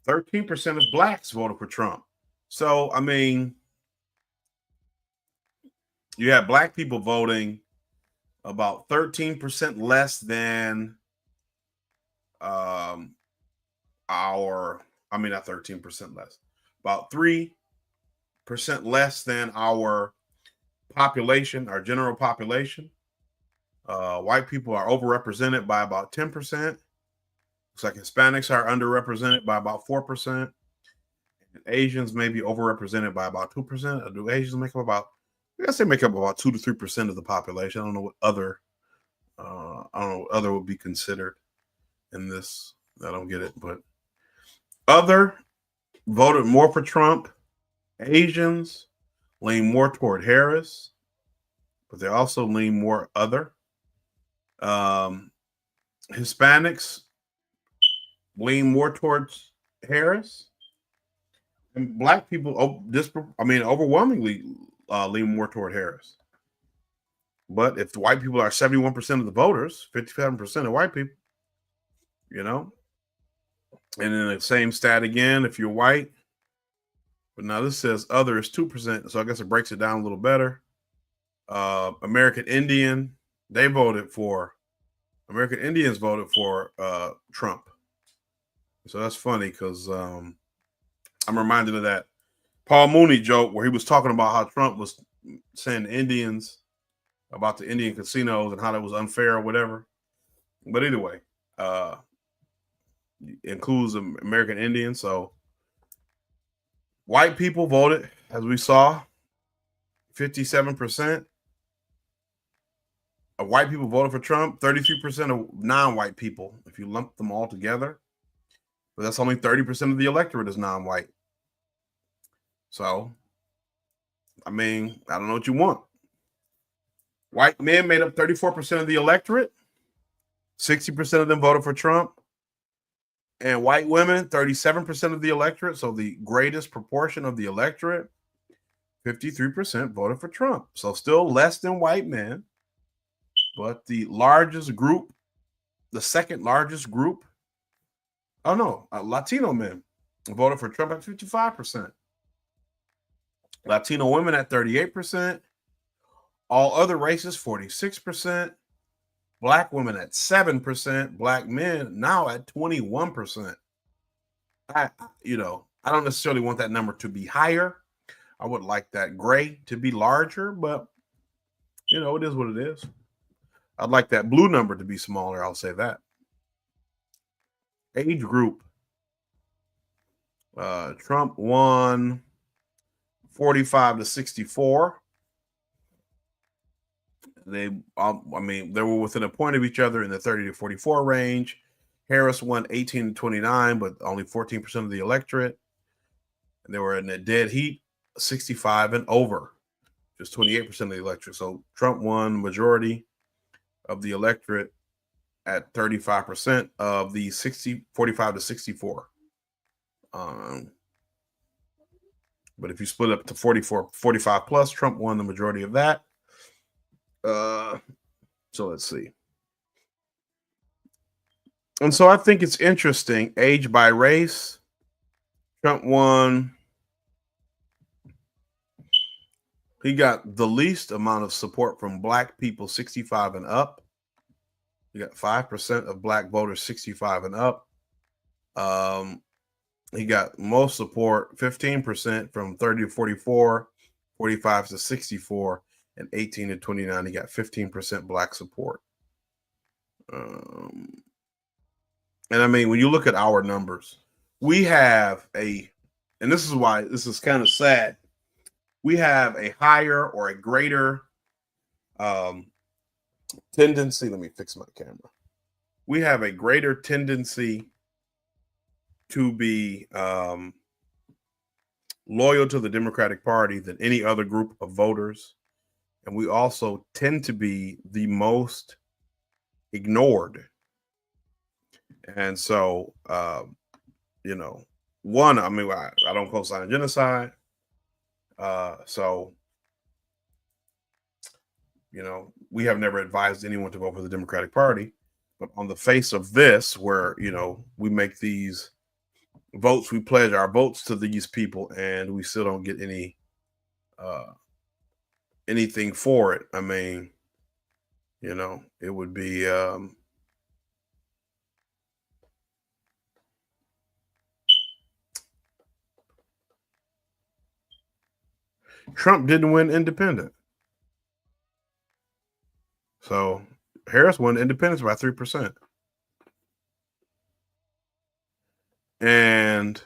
13% of blacks voted for Trump. So, I mean, you have black people voting about 13% less than not 13% less, about 3% less than our population, our general population. White people are overrepresented by about 10%. Looks like Hispanics are underrepresented by about 4%. And Asians may be overrepresented by about 2%. Do Asians make up about, I guess they make up about 2 to 3% of the population. I don't know what other would be considered in this. I don't get it, but other voted more for Trump. Asians lean more toward Harris, but they also lean more other. Hispanics lean more towards Harris, and black people, overwhelmingly lean more toward Harris. But if the white people are 71% of the voters, 57% of white people, you know, and then the same stat again, if you're white, but now this says other is 2%, so I guess it breaks it down a little better. American Indians voted for Trump. So that's funny because I'm reminded of that Paul Mooney joke where he was talking about how Trump was saying to Indians about the Indian casinos and how that was unfair or whatever. But anyway, includes American Indians. So white people voted, as we saw, 57% of white people voted for Trump, 33% of non-white people, if you lump them all together. But that's only 30% of the electorate is non-white. So, I mean, I don't know what you want. White men made up 34% of the electorate. 60% of them voted for Trump. And white women, 37% of the electorate. So the greatest proportion of the electorate, 53% voted for Trump. So still less than white men. But the largest group, the second largest group, Latino men voted for Trump at 55%. Latino women at 38%. All other races, 46%. Black women at 7%. Black men now at 21%. I don't necessarily want that number to be higher. I would like that gray to be larger, but it is what it is. I'd like that blue number to be smaller. I'll say that. Age group. Trump won 45 to 64. They were within a point of each other in the 30 to 44 range. Harris won 18 to 29, but only 14% of the electorate. And they were in a dead heat, 65 and over, just 28% of the electorate. So Trump won majority of the electorate at 35% of the 45 to 64. But if you split up to 45 plus, Trump won the majority of that. So let's see. And so I think it's interesting, age by race. Trump won. He got the least amount of support from black people 65 and up. He got 5% of black voters 65 and up. He got most support, 15% from 30 to 44, 45 to 64, and 18 to 29. He got 15% black support. And I mean, when you look at our numbers, we have and this is why this is kind of sad. We have a higher or a greater tendency. Let me fix my camera. We have a greater tendency to be loyal to the Democratic Party than any other group of voters. And we also tend to be the most ignored. And so, you know, one, I mean, I don't co-sign genocide. So, you know, we have never advised anyone to vote for the Democratic Party. But on the face of this, where, you know, we make these votes, we pledge our votes to these people, and we still don't get any anything for it. I mean, you know, it would be Trump didn't win independent. So Harris won independence by 3%. And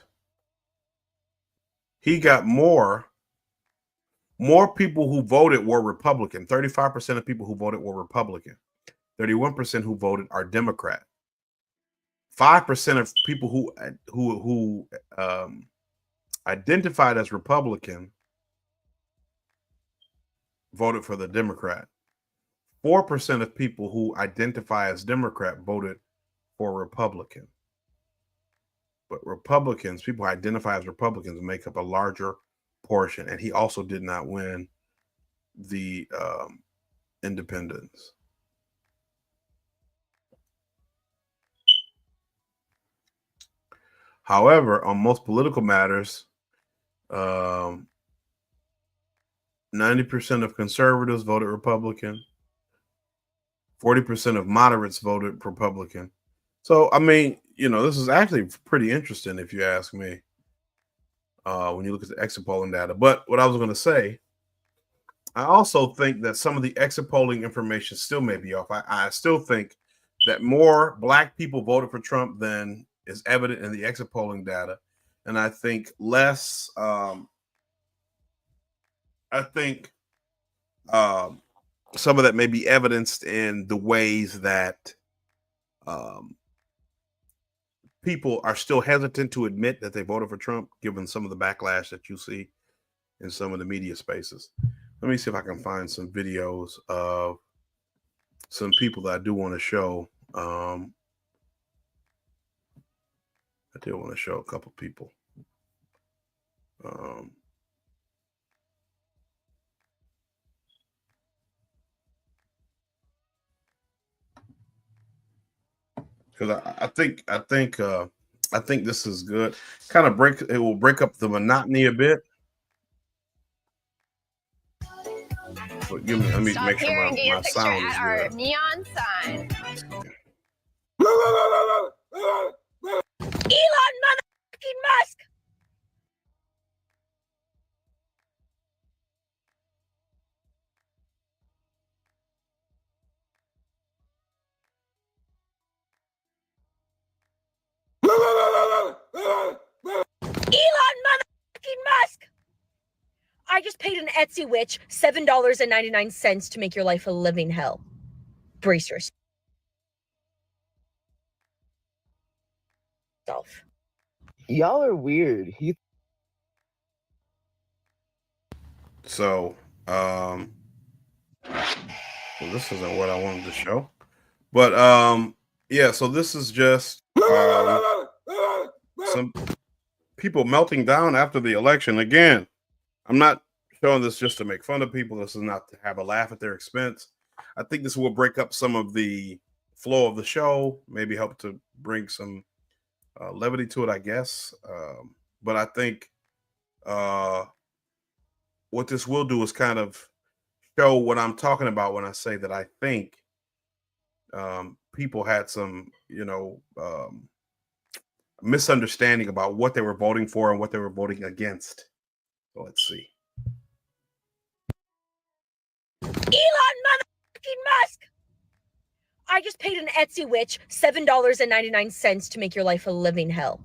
he got more people who voted were Republican. 35% of people who voted were Republican. 31% who voted are Democrat. 5% of people who identified as Republican voted for the Democrat. 4% of people who identify as Democrat voted for Republican. But Republicans, people who identify as Republicans, make up a larger portion. And he also did not win the independents. However, on most political matters, 90% of conservatives voted Republican. 40% of moderates voted Republican. So, I mean, you know, this is actually pretty interesting if you ask me, when you look at the exit polling data. But what I was going to say, I also think that some of the exit polling information still may be off. I still think that more Black people voted for Trump than is evident in the exit polling data. And I think less, some of that may be evidenced in the ways that people are still hesitant to admit that they voted for Trump, given some of the backlash that you see in some of the media spaces. Let me see if I can find some videos of some people that I do want to show. I do want to show a couple people. Because I think this is good. It will break up the monotony a bit. But let me make sure my sound is our good. neon sign. Elon motherfucking Musk! Elon motherfucking Musk! I just paid an Etsy witch $7.99 to make your life a living hell. Brace yourself. Y'all are weird. So, well, this isn't what I wanted to show, but yeah. So this is just some people melting down after the election. Again, I'm not showing this just to make fun of people. This is not to have a laugh at their expense. I think this will break up some of the flow of the show, maybe help to bring some levity to it, I guess. But I think what this will do is kind of show what I'm talking about when I say that I think people had some, misunderstanding about what they were voting for and what they were voting against. So let's see. Elon motherfucking Musk! I just paid an Etsy witch $7.99 to make your life a living hell.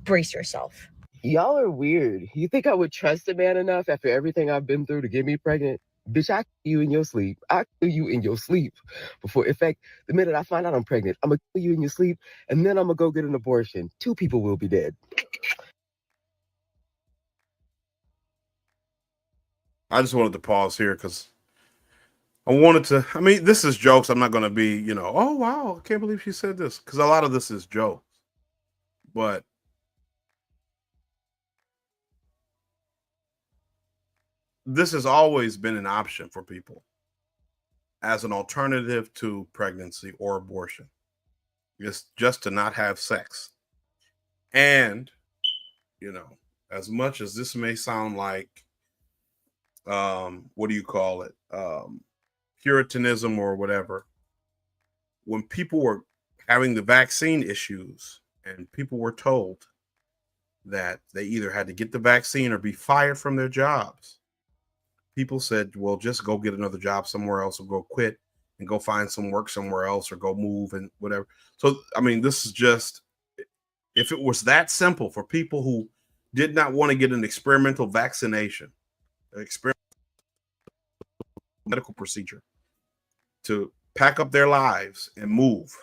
Brace yourself. Y'all are weird. You think I would trust a man enough after everything I've been through to get me pregnant? Bitch, I kill you in your sleep. I kill you in your sleep. In fact, the minute I find out I'm pregnant, I'm going to kill you in your sleep, and then I'm going to go get an abortion. 2 people will be dead. I just wanted to pause here because I wanted to, I mean, this is jokes. I'm not going to be, oh, wow, I can't believe she said this. Because a lot of this is jokes. But this has always been an option for people as an alternative to pregnancy or abortion. It's just to not have sex. And, as much as this may sound like, what do you call it? Puritanism or whatever. When people were having the vaccine issues and people were told that they either had to get the vaccine or be fired from their jobs, people said, well, just go get another job somewhere else or go quit and go find some work somewhere else or go move and whatever. So, I mean, this is just, if it was that simple for people who did not want to get an experimental vaccination, an experimental medical procedure, to pack up their lives and move,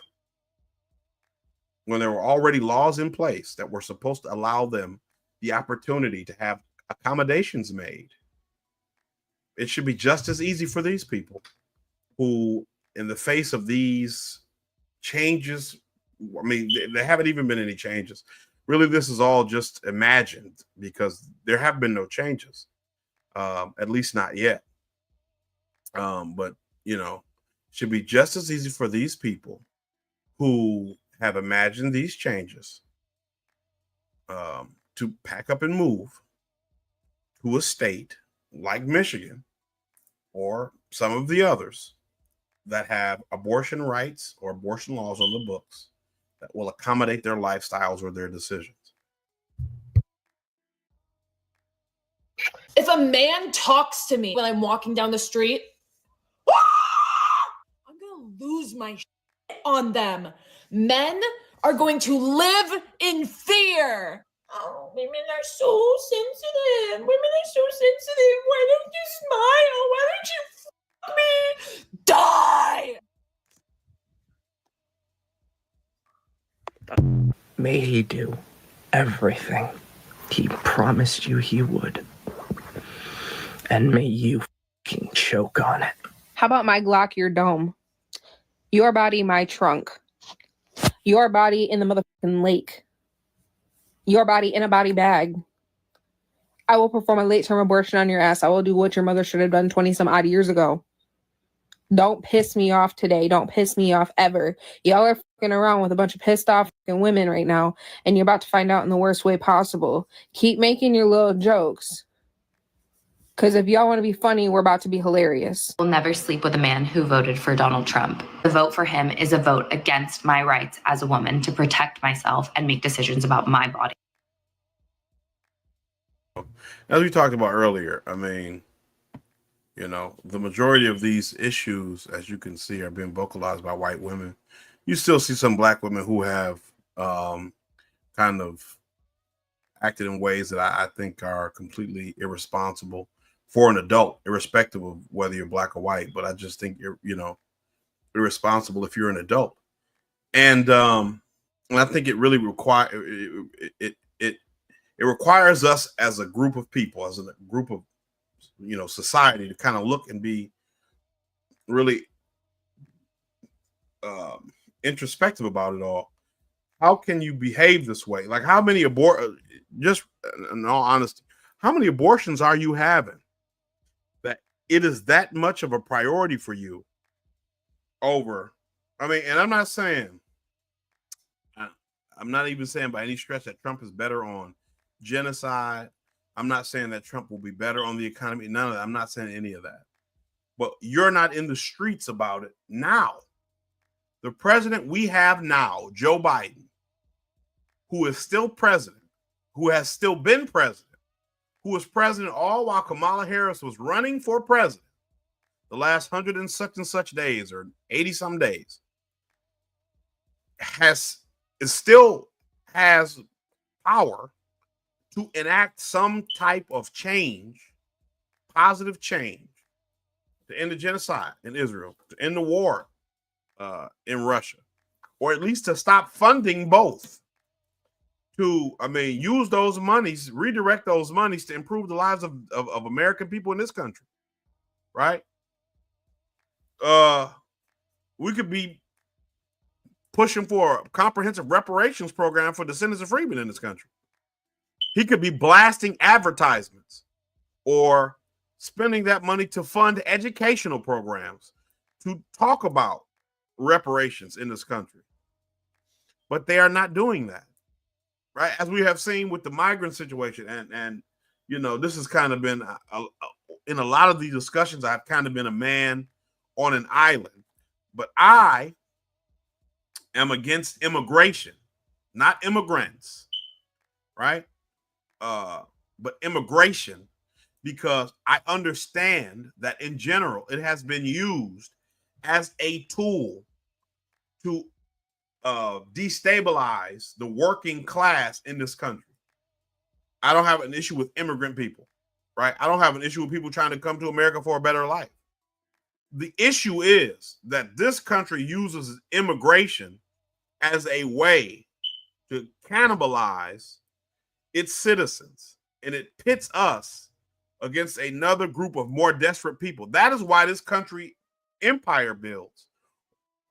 when there were already laws in place that were supposed to allow them the opportunity to have accommodations made, it should be just as easy for these people who, in the face of these changes, I mean, there haven't even been any changes. Really, this is all just imagined because there have been no changes, at least not yet. But, should be just as easy for these people who have imagined these changes to pack up and move to a state like Michigan or some of the others that have abortion rights or abortion laws on the books that will accommodate their lifestyles or their decisions. If a man talks to me when I'm walking down the street, I'm going to lose my shit on them. Men are going to live in fear. Oh, women are so sensitive. Women are so sensitive. Why don't you smile? Why don't you fuck me? Die! May he do everything he promised you he would. And may you fucking choke on it. How about my Glock, your dome? Your body, my trunk. Your body in the motherfucking lake. Your body in a body bag. I will perform a late-term abortion on your ass. I will do what your mother should have done 20-some odd years ago. Don't piss me off today. Don't piss me off ever. Y'all are fucking around with a bunch of pissed off fucking women right now, and you're about to find out in the worst way possible. Keep making your little jokes. Because if y'all want to be funny, we're about to be hilarious. Will never sleep with a man who voted for Donald Trump. The vote for him is a vote against my rights as a woman to protect myself and make decisions about my body. As we talked about earlier, I mean, the majority of these issues, as you can see, are being vocalized by white women. You still see some black women who have kind of acted in ways that I think are completely irresponsible for an adult, irrespective of whether you're black or white. But I just think you're, irresponsible if you're an adult. And I think it really requires us as a group of people, as a group of, society, to kind of look and be really introspective about it all. How can you behave this way? Like, how many just in all honesty, how many abortions are you having that it is that much of a priority for you over? I mean, and I'm not even saying by any stretch that Trump is better on genocide. I'm not saying that Trump will be better on the economy. None of that. I'm not saying any of that. But you're not in the streets about it now. The president we have now, Joe Biden, who is still president, who has still been president, who was president all while Kamala Harris was running for president the last 100 and such days or 80 some days, still has power to enact some type of change, positive change, to end the genocide in Israel, to end the war in Russia, or at least to stop funding both. To, use those monies, redirect those monies to improve the lives of American people in this country, right? we could be pushing for a comprehensive reparations program for descendants of freedmen in this country. He could be blasting advertisements or spending that money to fund educational programs to talk about reparations in this country. But they are not doing that, right? As we have seen with the migrant situation, and you know, this has kind of been in a lot of these discussions, I've kind of been a man on an island, but I am against immigration, not immigrants, right? But immigration, because I understand that in general, it has been used as a tool to destabilize the working class in this country. I don't have an issue with immigrant people, right? I don't have an issue with people trying to come to America for a better life. The issue is that this country uses immigration as a way to cannibalize its citizens, and it pits us against another group of more desperate people. That is why this country empire builds.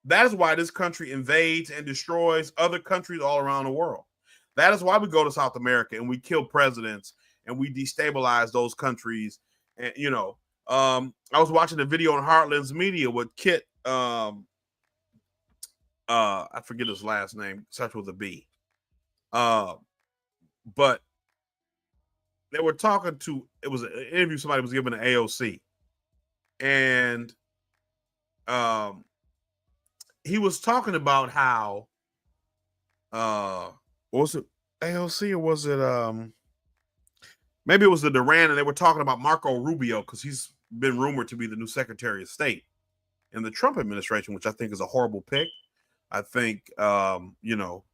That is why this country invades and destroys other countries all around the world. That is why we go to South America and we kill presidents and we destabilize those countries. And you know, I was watching a video on Heartlands Media with Kit. I forget his last name, starts with a B. But they were talking to, it was an interview somebody was giving an AOC, and he was talking about how was it AOC or was it maybe it was the Duran, and they were talking about Marco Rubio because he's been rumored to be the new Secretary of State in the Trump administration, which I think is a horrible pick. I think you know,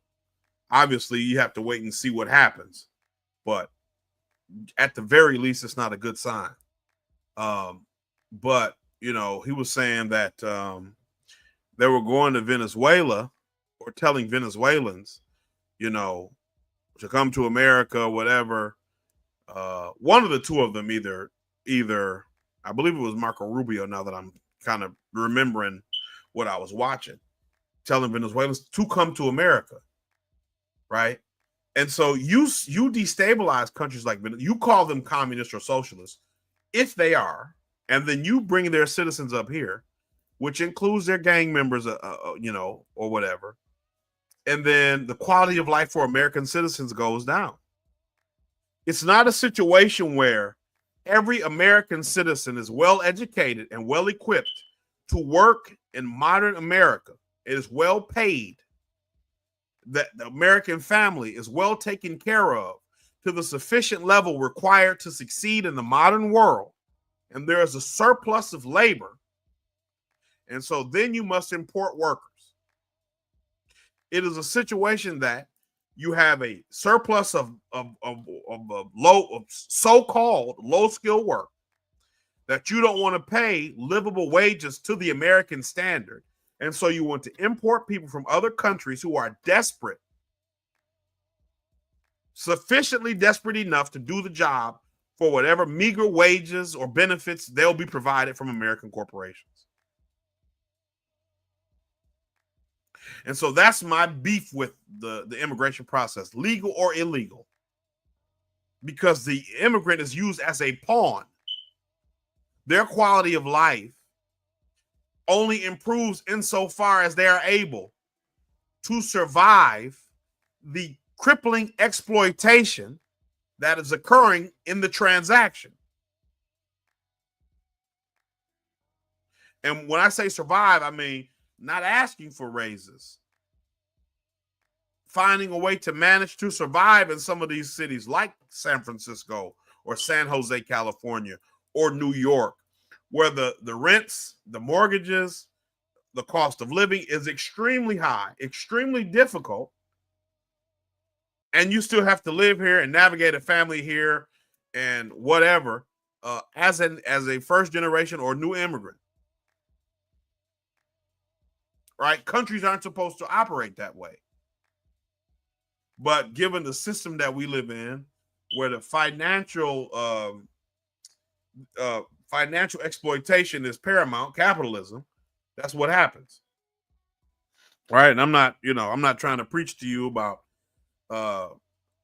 obviously you have to wait and see what happens, but at the very least, it's not a good sign. But you know, he was saying that they were going to Venezuela or telling Venezuelans, you know, to come to America or whatever. One of the two of them, either I believe it was Marco Rubio, now that I'm kind of remembering what I was watching, telling Venezuelans to come to America, right? And so you destabilize countries like Venezuela. You call them communist or socialist, if they are, and then you bring their citizens up here, which includes their gang members, you know, or whatever. And then the quality of life for American citizens goes down. It's not a situation where every American citizen is well educated and well equipped to work in modern America. It is well paid. That the American family is well taken care of to the sufficient level required to succeed in the modern world. And there is a surplus of labor. And so then you must import workers. It is a situation that you have a surplus of so-called low-skill work that you don't want to pay livable wages to the American standard. And so you want to import people from other countries who are desperate, sufficiently desperate enough to do the job for whatever meager wages or benefits they'll be provided from American corporations. And so that's my beef with the immigration process, legal or illegal, because the immigrant is used as a pawn. Their quality of life only improves insofar as they are able to survive the crippling exploitation that is occurring in the transaction. And when I say survive, I mean not asking for raises, finding a way to manage to survive in some of these cities like San Francisco or San Jose, California, or New York, where the rents, the mortgages, the cost of living is extremely high, extremely difficult. And you still have to live here and navigate a family here and whatever, as a first generation or new immigrant. Right? Countries aren't supposed to operate that way. But given the system that we live in, where the financial exploitation is paramount, capitalism, That's what happens. Right. And I'm not trying to preach to you about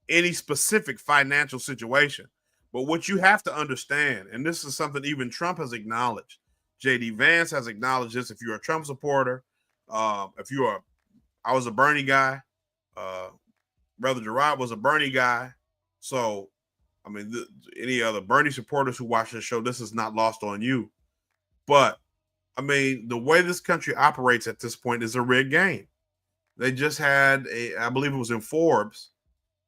any specific financial situation. But what you have to understand, and this is something even Trump has acknowledged, J.D. Vance has acknowledged this. If you're a Trump supporter, I was a Bernie guy. Brother Gerard was a Bernie guy. So, I mean, any other Bernie supporters who watch this show, this is not lost on you. But, I mean, the way this country operates at this point is a rigged game. They just had, I believe it was in Forbes,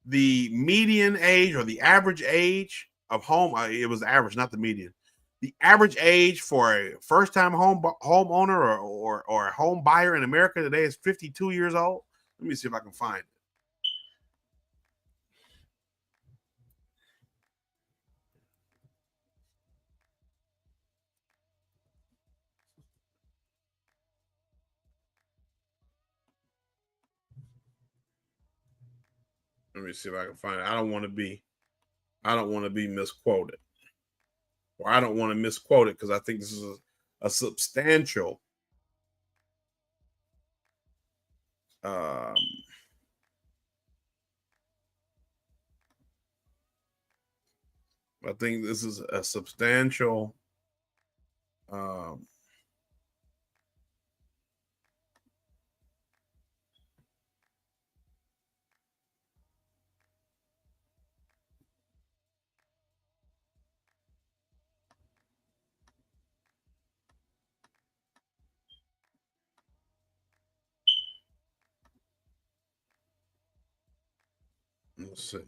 the median age or the average age of home, it was the average, not the median. The average age for a first-time homeowner or a home buyer in America today is 52 years old. Let me see if I can find it. Let me see if I can find it. I don't want to be misquoted. Or I don't want to misquote it because I think this is a substantial I think this is a substantial let's see.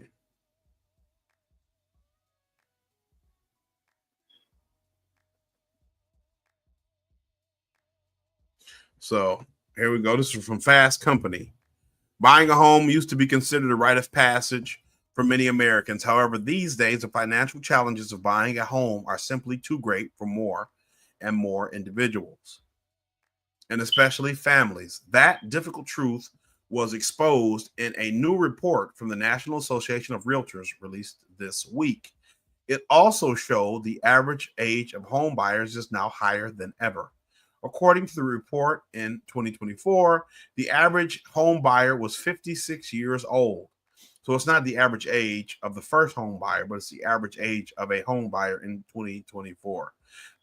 So here we go. This is from Fast Company. Buying a home used to be considered a rite of passage for many Americans. However, these days, the financial challenges of buying a home are simply too great for more and more individuals, and especially families. That difficult truth was exposed in a new report from the National Association of Realtors released this week. It also showed the average age of home buyers is now higher than ever. According to the report in 2024, the average home buyer was 56 years old. So it's not the average age of the first home buyer, but it's the average age of a home buyer in 2024.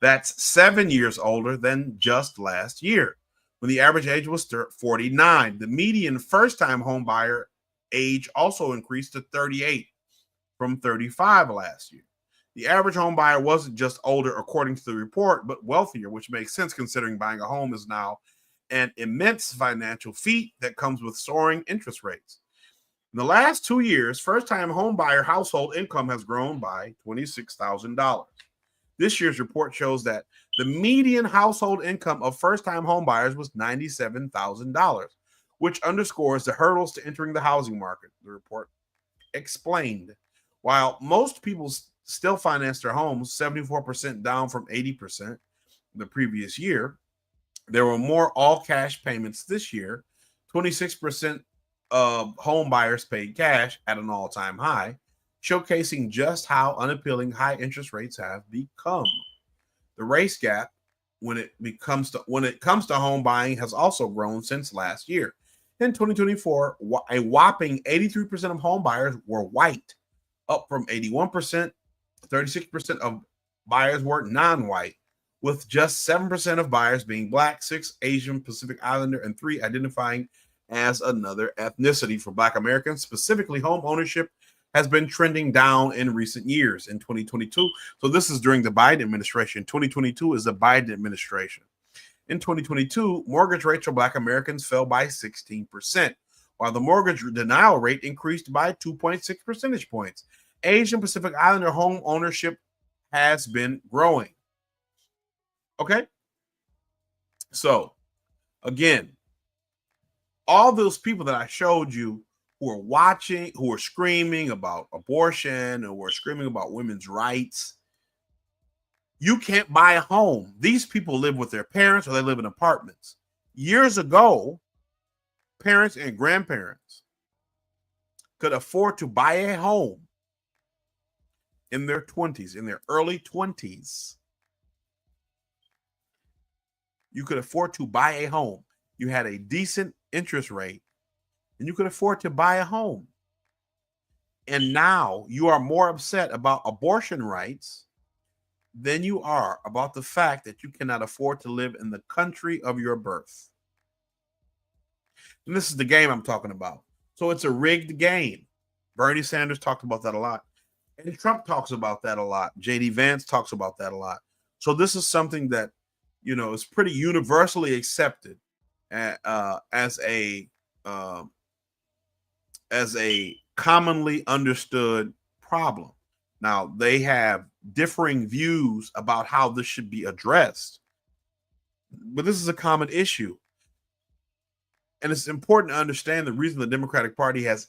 That's 7 years older than just last year, when the average age was 49. The median first-time home buyer age also increased to 38 from 35 last year. The average home buyer wasn't just older, according to the report, but wealthier, which makes sense considering buying a home is now an immense financial feat that comes with soaring interest rates. In the last 2 years, first-time home buyer household income has grown by $26,000. This year's report shows that the median household income of first-time home buyers was $97,000, which underscores the hurdles to entering the housing market, the report explained. While most people still finance their homes, 74% down from 80% the previous year, there were more all-cash payments this year. 26% of home buyers paid cash at an all-time high, showcasing just how unappealing high interest rates have become. The race gap when it comes to home buying has also grown since last year. In 2024, a whopping 83% of home buyers were white, up from 81%. 36% of buyers were non-white, with just 7% of buyers being Black, 6 Asian Pacific Islander, and 3 identifying as another ethnicity. For Black Americans, specifically, home ownership has been trending down in recent years. In 2022, so this is during the Biden administration. 2022 is the Biden administration. In 2022, mortgage rates for Black Americans fell by 16%, while the mortgage denial rate increased by 2.6 percentage points. Asian Pacific Islander home ownership has been growing. Okay? So, again, all those people that I showed you who are watching, who are screaming about abortion, who are screaming about women's rights, you can't buy a home. These people live with their parents or they live in apartments. Years ago, parents and grandparents could afford to buy a home in their 20s, in their early 20s. you could afford to buy a home. You had a decent interest rate, and you could afford to buy a home. And now you are more upset about abortion rights than you are about the fact that you cannot afford to live in the country of your birth. And this is the game I'm talking about. So it's a rigged game. Bernie Sanders talked about that a lot. And Trump talks about that a lot. J.D. Vance talks about that a lot. So this is something that, you know, is pretty universally accepted as a commonly understood problem. Now, they have differing views about how this should be addressed, but this is a common issue. And it's important to understand the reason the Democratic Party has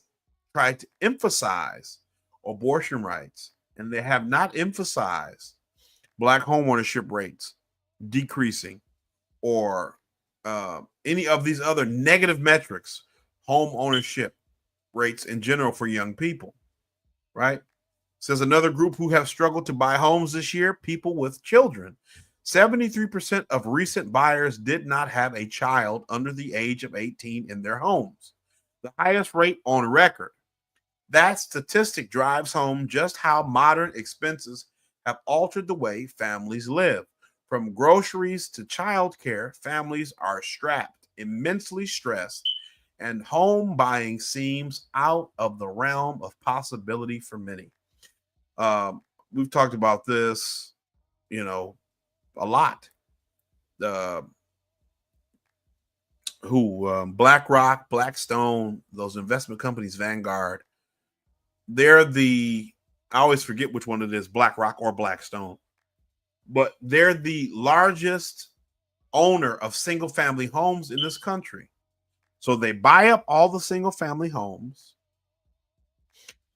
tried to emphasize abortion rights, and they have not emphasized Black homeownership rates decreasing or any of these other negative metrics, home ownership rates in general for young people, right? Says another group who have struggled to buy homes this year, people with children. 73% of recent buyers did not have a child under the age of 18 in their homes, the highest rate on record. That statistic drives home just how modern expenses have altered the way families live. From groceries to childcare, families are strapped, immensely stressed, and home buying seems out of the realm of possibility for many. We've talked about this, you know, a lot. BlackRock, Blackstone, those investment companies, Vanguard, they're I always forget which one it is, BlackRock or Blackstone, but they're the largest owner of single family homes in this country. So they buy up all the single family homes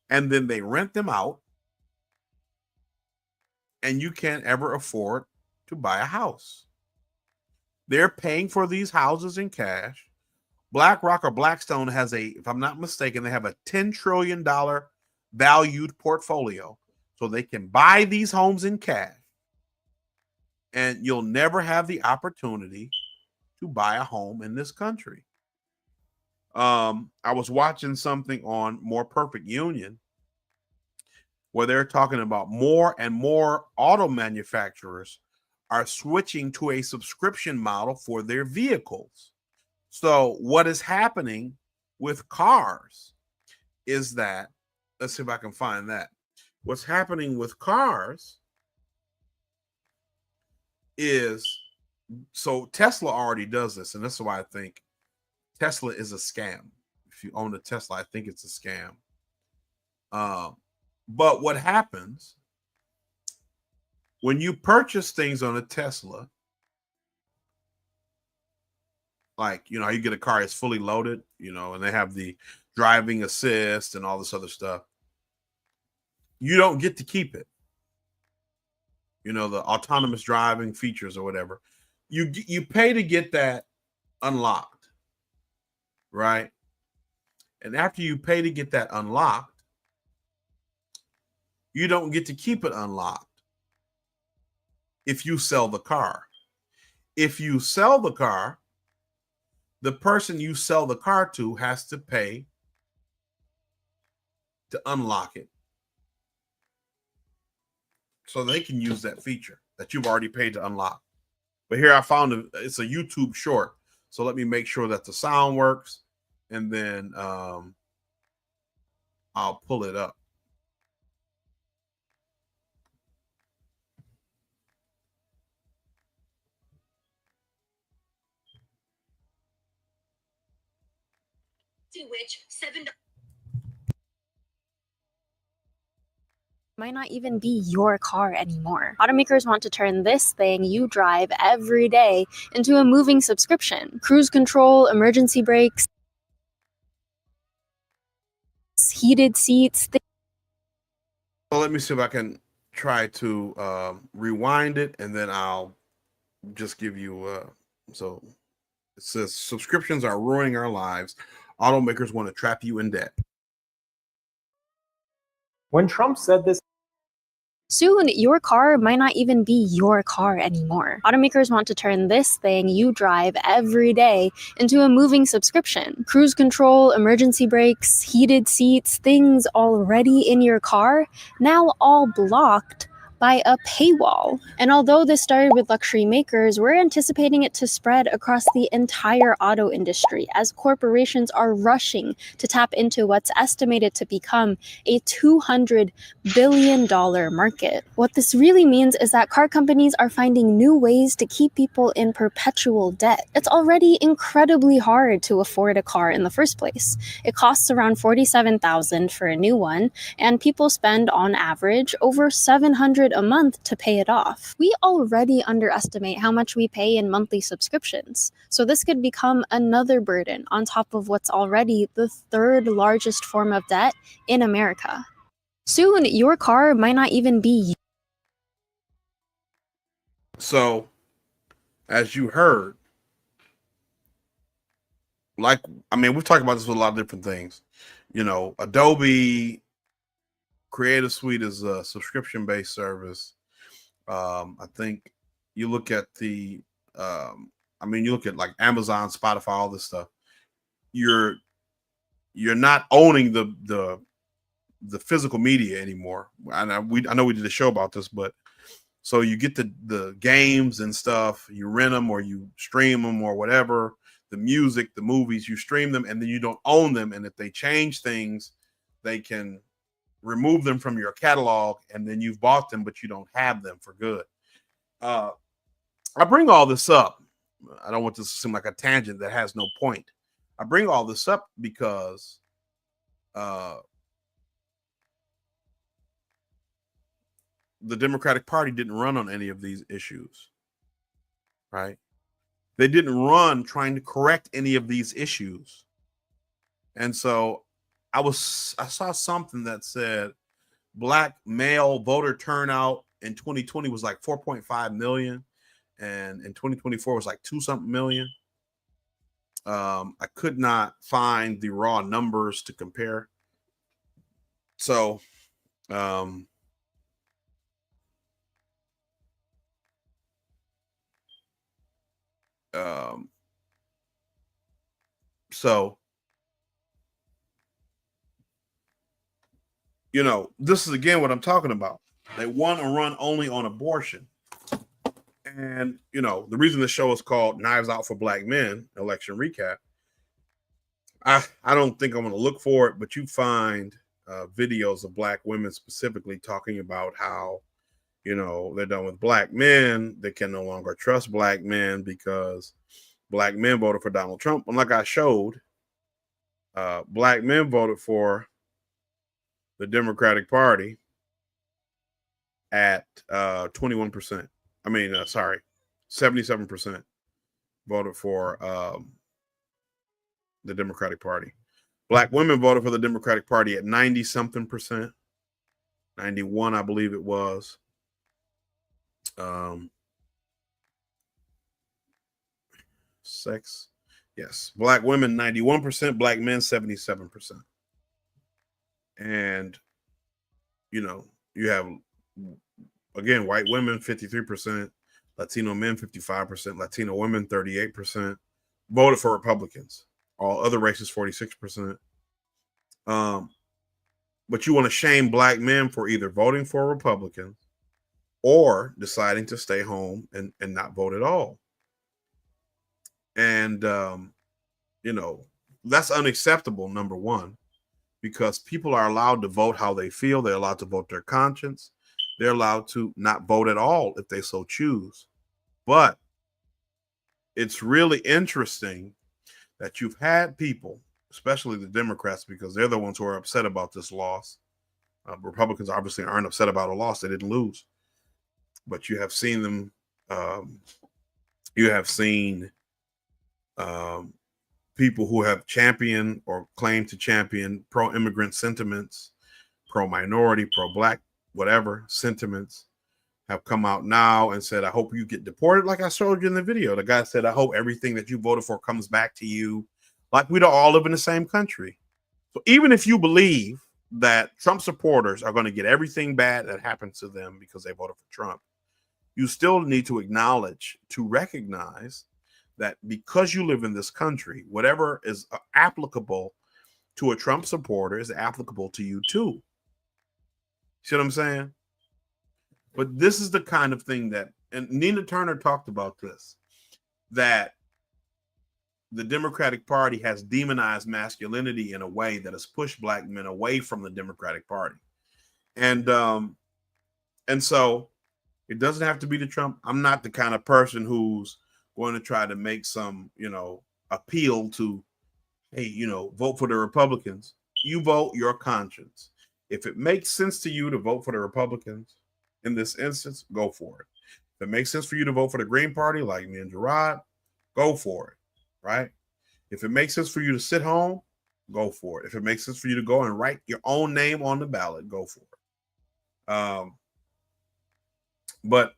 and then they rent them out, and you can't ever afford to buy a house. They're paying for these houses in cash. BlackRock or Blackstone has if I'm not mistaken, they have a $10 trillion valued portfolio. So they can buy these homes in cash, and you'll never have the opportunity to buy a home in this country. I was watching something on More Perfect Union where they're talking about more and more auto manufacturers are switching to a subscription model for their vehicles. So what is happening with cars is that, let's see if I can find that. What's happening with cars is, so Tesla already does this, and this is why I think Tesla is a scam. If you own a Tesla, I think it's a scam. But what happens when you purchase things on a Tesla, like, you know, you get a car that's fully loaded, you know, and they have the driving assist and all this other stuff, you don't get to keep it. You know, the autonomous driving features or whatever. You pay to get that unlocked, right? And after you pay to get that unlocked, you don't get to keep it unlocked if you sell the car. If you sell the car, the person you sell the car to has to pay to unlock it so they can use that feature that you've already paid to unlock. But here I found it's a YouTube short. So let me make sure that the sound works, and then I'll pull it up. To which $7 might not even be your car anymore. Automakers want to turn this thing you drive every day into a moving subscription. Cruise control, emergency brakes, heated seats. So let me see if I can try to rewind it, and then I'll just give you so it says subscriptions are ruining our lives. Automakers want to trap you in debt. When Trump said this, Soon, your car might not even be your car anymore. Automakers want to turn this thing you drive every day into a moving subscription. Cruise control, emergency brakes, heated seats, things already in your car, now all blocked by a paywall. And although this started with luxury makers, we're anticipating it to spread across the entire auto industry as corporations are rushing to tap into what's estimated to become a $200 billion market. What this really means is that car companies are finding new ways to keep people in perpetual debt. It's already incredibly hard to afford a car in the first place. It costs around $47,000 for a new one, and people spend on average over $700 a month to pay it off. We already underestimate how much we pay in monthly subscriptions, so this could become another burden on top of what's already the third largest form of debt in America. Soon, your car might not even be. So, as you heard, we've talked about this with a lot of different things. You know, Adobe Creative Suite is a subscription-based service. I think you look at you look at like Amazon, Spotify, all this stuff. You're not owning the physical media anymore. I know we did a show about this, but so you get the games and stuff, you rent them or you stream them or whatever, the music, the movies, you stream them, and then you don't own them. And if they change things, they can remove them from your catalog, and then you've bought them, but you don't have them for good. I bring all this up. I don't want this to seem like a tangent that has no point. I bring all this up because the Democratic Party didn't run on any of these issues, right? They didn't run trying to correct any of these issues. And so I saw something that said black male voter turnout in 2020 was like 4.5 million, and in 2024 was like 2-something million. I could not find the raw numbers to compare. So you know, this is again what I'm talking about. They want to run only on abortion. And, you know, the reason the show is called Knives Out for Black Men, election recap, I don't think I'm going to look for it, but you find videos of black women specifically talking about how, you know, they're done with black men. They can no longer trust black men because black men voted for Donald Trump. And like I showed, black men voted for the Democratic Party at 21%. 77% voted for the Democratic Party. Black women voted for the Democratic Party at 90-something percent. 91, I believe it was. Sex. Yes. Black women, 91%. Black men, 77%. And, you know, you have, again, white women, 53%, Latino men, 55%, Latino women, 38%, voted for Republicans. All other races, 46%. But you want to shame black men for either voting for Republicans or deciding to stay home and not vote at all. And, you know, that's unacceptable, number one, because people are allowed to vote how they feel. They're allowed to vote their conscience. They're allowed to not vote at all if they so choose. But it's really interesting that you've had people, especially the Democrats, because they're the ones who are upset about this loss. Republicans obviously aren't upset about a loss. They didn't lose. But you have seen them, people who have championed or claimed to champion pro-immigrant sentiments, pro-minority, pro-black, whatever sentiments have come out now and said, I hope you get deported, like I showed you in the video. The guy said, I hope everything that you voted for comes back to you. Like we don't all live in the same country. So even if you believe that Trump supporters are going to get everything bad that happens to them because they voted for Trump, you still need to acknowledge, to recognize that because you live in this country, whatever is applicable to a Trump supporter is applicable to you too. See what I'm saying? But this is the kind of thing that, and Nina Turner talked about this, that the Democratic Party has demonized masculinity in a way that has pushed black men away from the Democratic Party. And so it doesn't have to be the Trump. I'm not the kind of person who's going to try to make some, appeal to, hey, vote for the Republicans. You vote your conscience. If it makes sense to you to vote for the Republicans in this instance, go for it. If it makes sense for you to vote for the Green Party, like me and Gerard, go for it, right? If it makes sense for you to sit home, go for it. If it makes sense for you to go and write your own name on the ballot, go for it. But,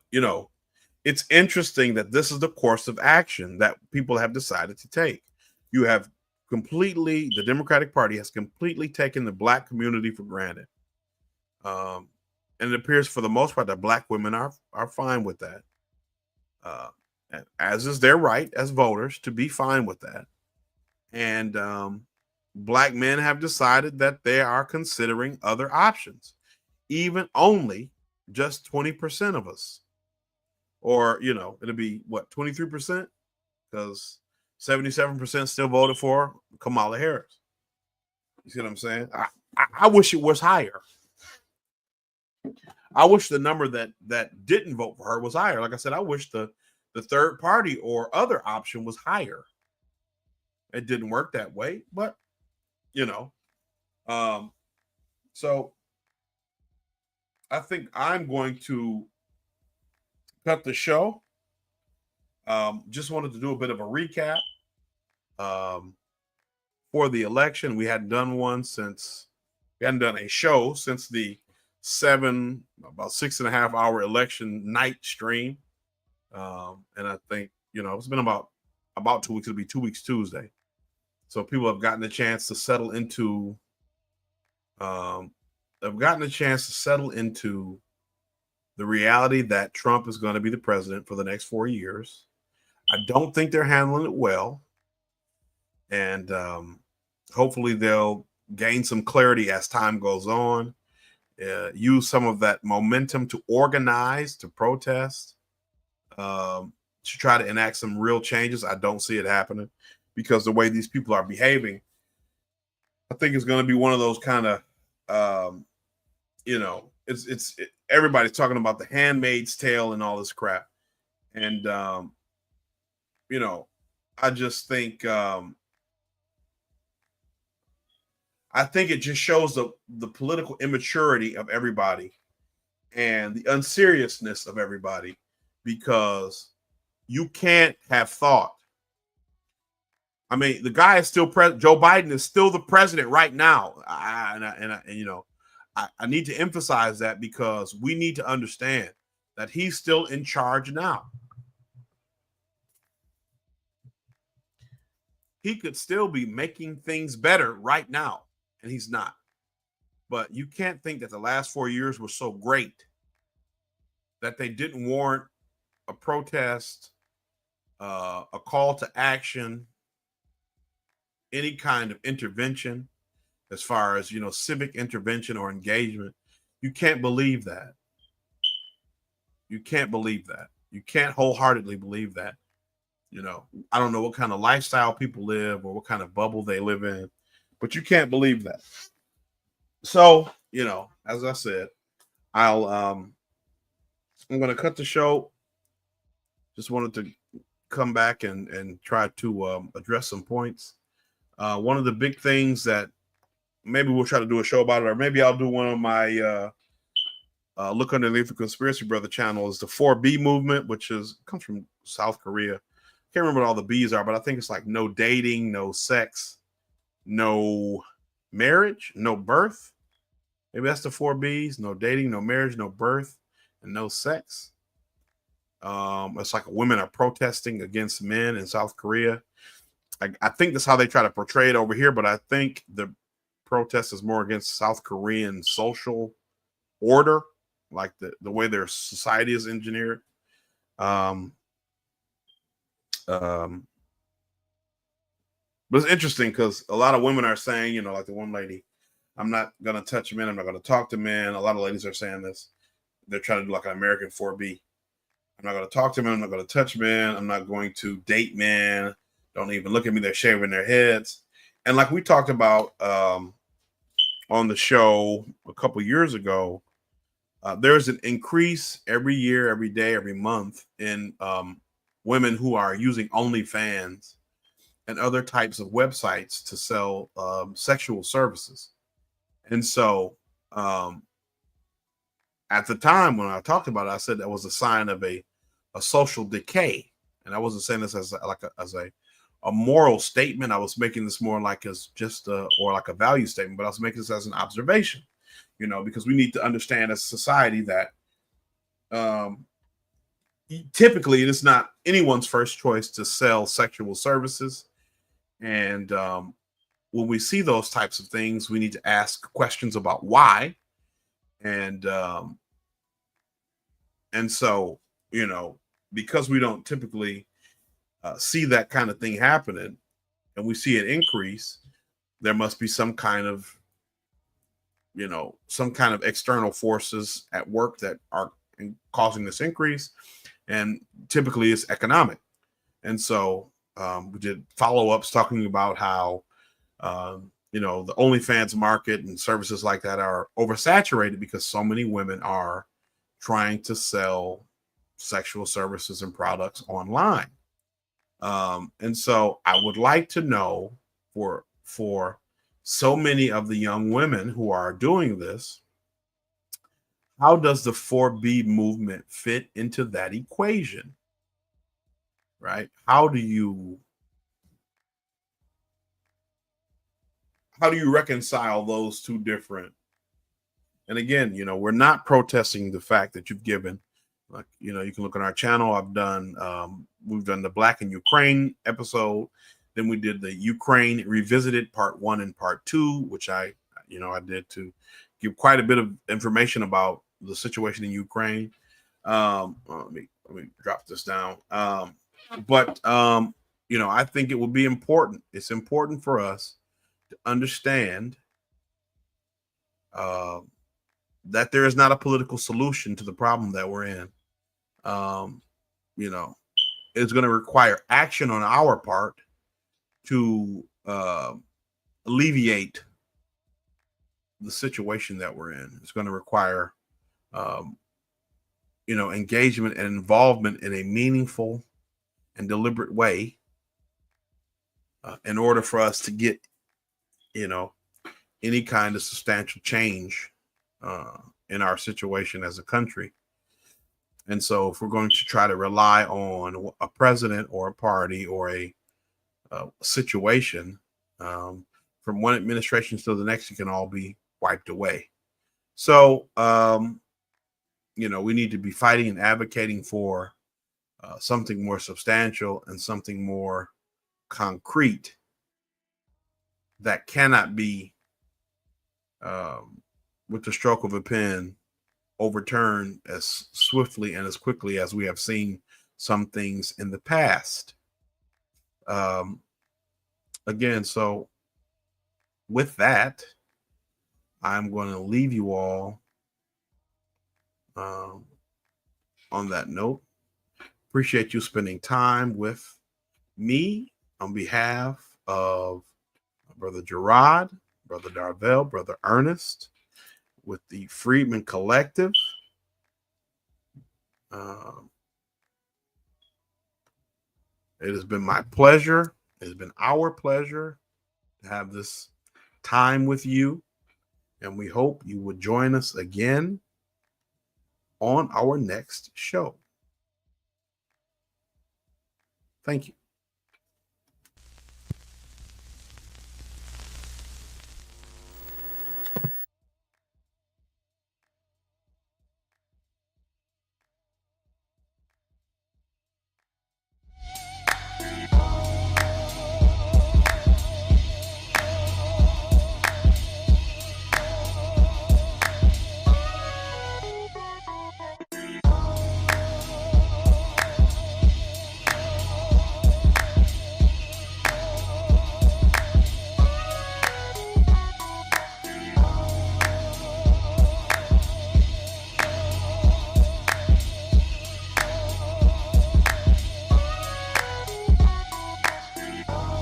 it's interesting that this is the course of action that people have decided to take. You have the Democratic Party has completely taken the black community for granted. And it appears for the most part that black women are fine with that. As is their right as voters to be fine with that. And black men have decided that they are considering other options, even only just 20% of us. Or, it'll be what, 23%? Because 77% still voted for Kamala Harris. You see what I'm saying? I wish it was higher. I wish the number that didn't vote for her was higher. Like I said, I wish the third party or other option was higher. It didn't work that way, but so I think I'm going to cut the show. Just wanted to do a bit of a recap for the election. We hadn't done a show since the about 6.5 hour election night stream. And I think, it's been about 2 weeks. It'll be 2 weeks Tuesday. So people have gotten a chance to settle into the reality that Trump is going to be the president for the next 4 years. I don't think they're handling it well. And hopefully they'll gain some clarity as time goes on, use some of that momentum to organize, to protest, to try to enact some real changes. I don't see it happening because the way these people are behaving, I think it's going to be one of those kind of, everybody's talking about the Handmaid's Tale and all this crap. And, I just think, I think it just shows the political immaturity of everybody and the unseriousness of everybody, because you can't have thought. I mean, the guy is still president. Joe Biden is still the president right now. I need to emphasize that because we need to understand that he's still in charge now. He could still be making things better right now, and he's not. But you can't think that the last 4 years were so great that they didn't warrant a protest, a call to action, any kind of intervention as far as, civic intervention or engagement. You can't believe that. You can't believe that. You can't wholeheartedly believe that. I don't know what kind of lifestyle people live or what kind of bubble they live in, but you can't believe that. So, as I said, I'm going to cut the show. Just wanted to come back and try to address some points. One of the big things that maybe we'll try to do a show about it, or maybe I'll do one on my Look Underneath the Conspiracy Brother channel, is the 4B movement, which comes from South Korea. Can't remember what all the B's are, but I think it's like no dating, no sex, no marriage, no birth. Maybe that's the 4B's: no dating, no marriage, no birth, and no sex. It's like women are protesting against men in South Korea. I think that's how they try to portray it over here, but I think the protest is more against South Korean social order, like the way their society is engineered. But it's interesting because a lot of women are saying, you know, like the one lady, I'm not going to touch men. I'm not going to talk to men. A lot of ladies are saying this. They're trying to do like an American 4B. I'm not going to talk to men. I'm not going to touch men. I'm not going to date men. Don't even look at me. They're shaving their heads. And like we talked about on the show a couple years ago, there's an increase every year, every day, every month in women who are using OnlyFans and other types of websites to sell sexual services. And so at the time when I talked about it, I said that was a sign of a social decay. And I wasn't saying this as a moral statement. I was making this more like as just or like a value statement, but I was making this as an observation, you know, because we need to understand as a society that typically it is not anyone's first choice to sell sexual services. And when we see those types of things, we need to ask questions about why. And so, you know, because we don't typically see that kind of thing happening and we see it increase, there must be some kind of, you know, some kind of external forces at work that are causing this increase. And typically it's economic. And so we did follow-ups talking about how, you know, the OnlyFans market and services like that are oversaturated because so many women are trying to sell sexual services and products online. And so I would like to know for so many of the young women who are doing this, how does the 4B movement fit into that equation? Right? How do you reconcile those two different? And again, you know, we're not protesting the fact that you've given, like, you know, you can look on our channel. We've done the Black in Ukraine episode. Then we did the Ukraine Revisited Part 1 and Part 2, which I did to give quite a bit of information about the situation in Ukraine. Let me drop this down. But you know, I think it would be important. It's important for us to understand that there is not a political solution to the problem that we're in. You know, it's going to require action on our part to alleviate the situation that we're in. It's going to require, you know, engagement and involvement in a meaningful and deliberate way in order for us to get, you know, any kind of substantial change in our situation as a country. And so if we're going to try to rely on a president or a party or a situation from one administration to the next, it can all be wiped away. So, you know, we need to be fighting and advocating for something more substantial and something more concrete that cannot be, with the stroke of a pen, overturned as swiftly and as quickly as we have seen some things in the past. Again, so with that, I'm going to leave you all on that note. Appreciate you spending time with me on behalf of Brother Gerard, Brother Darvell, Brother Ernest, with the Freedman Collective. It has been my pleasure. It has been our pleasure to have this time with you. And we hope you will join us again on our next show. Thank you.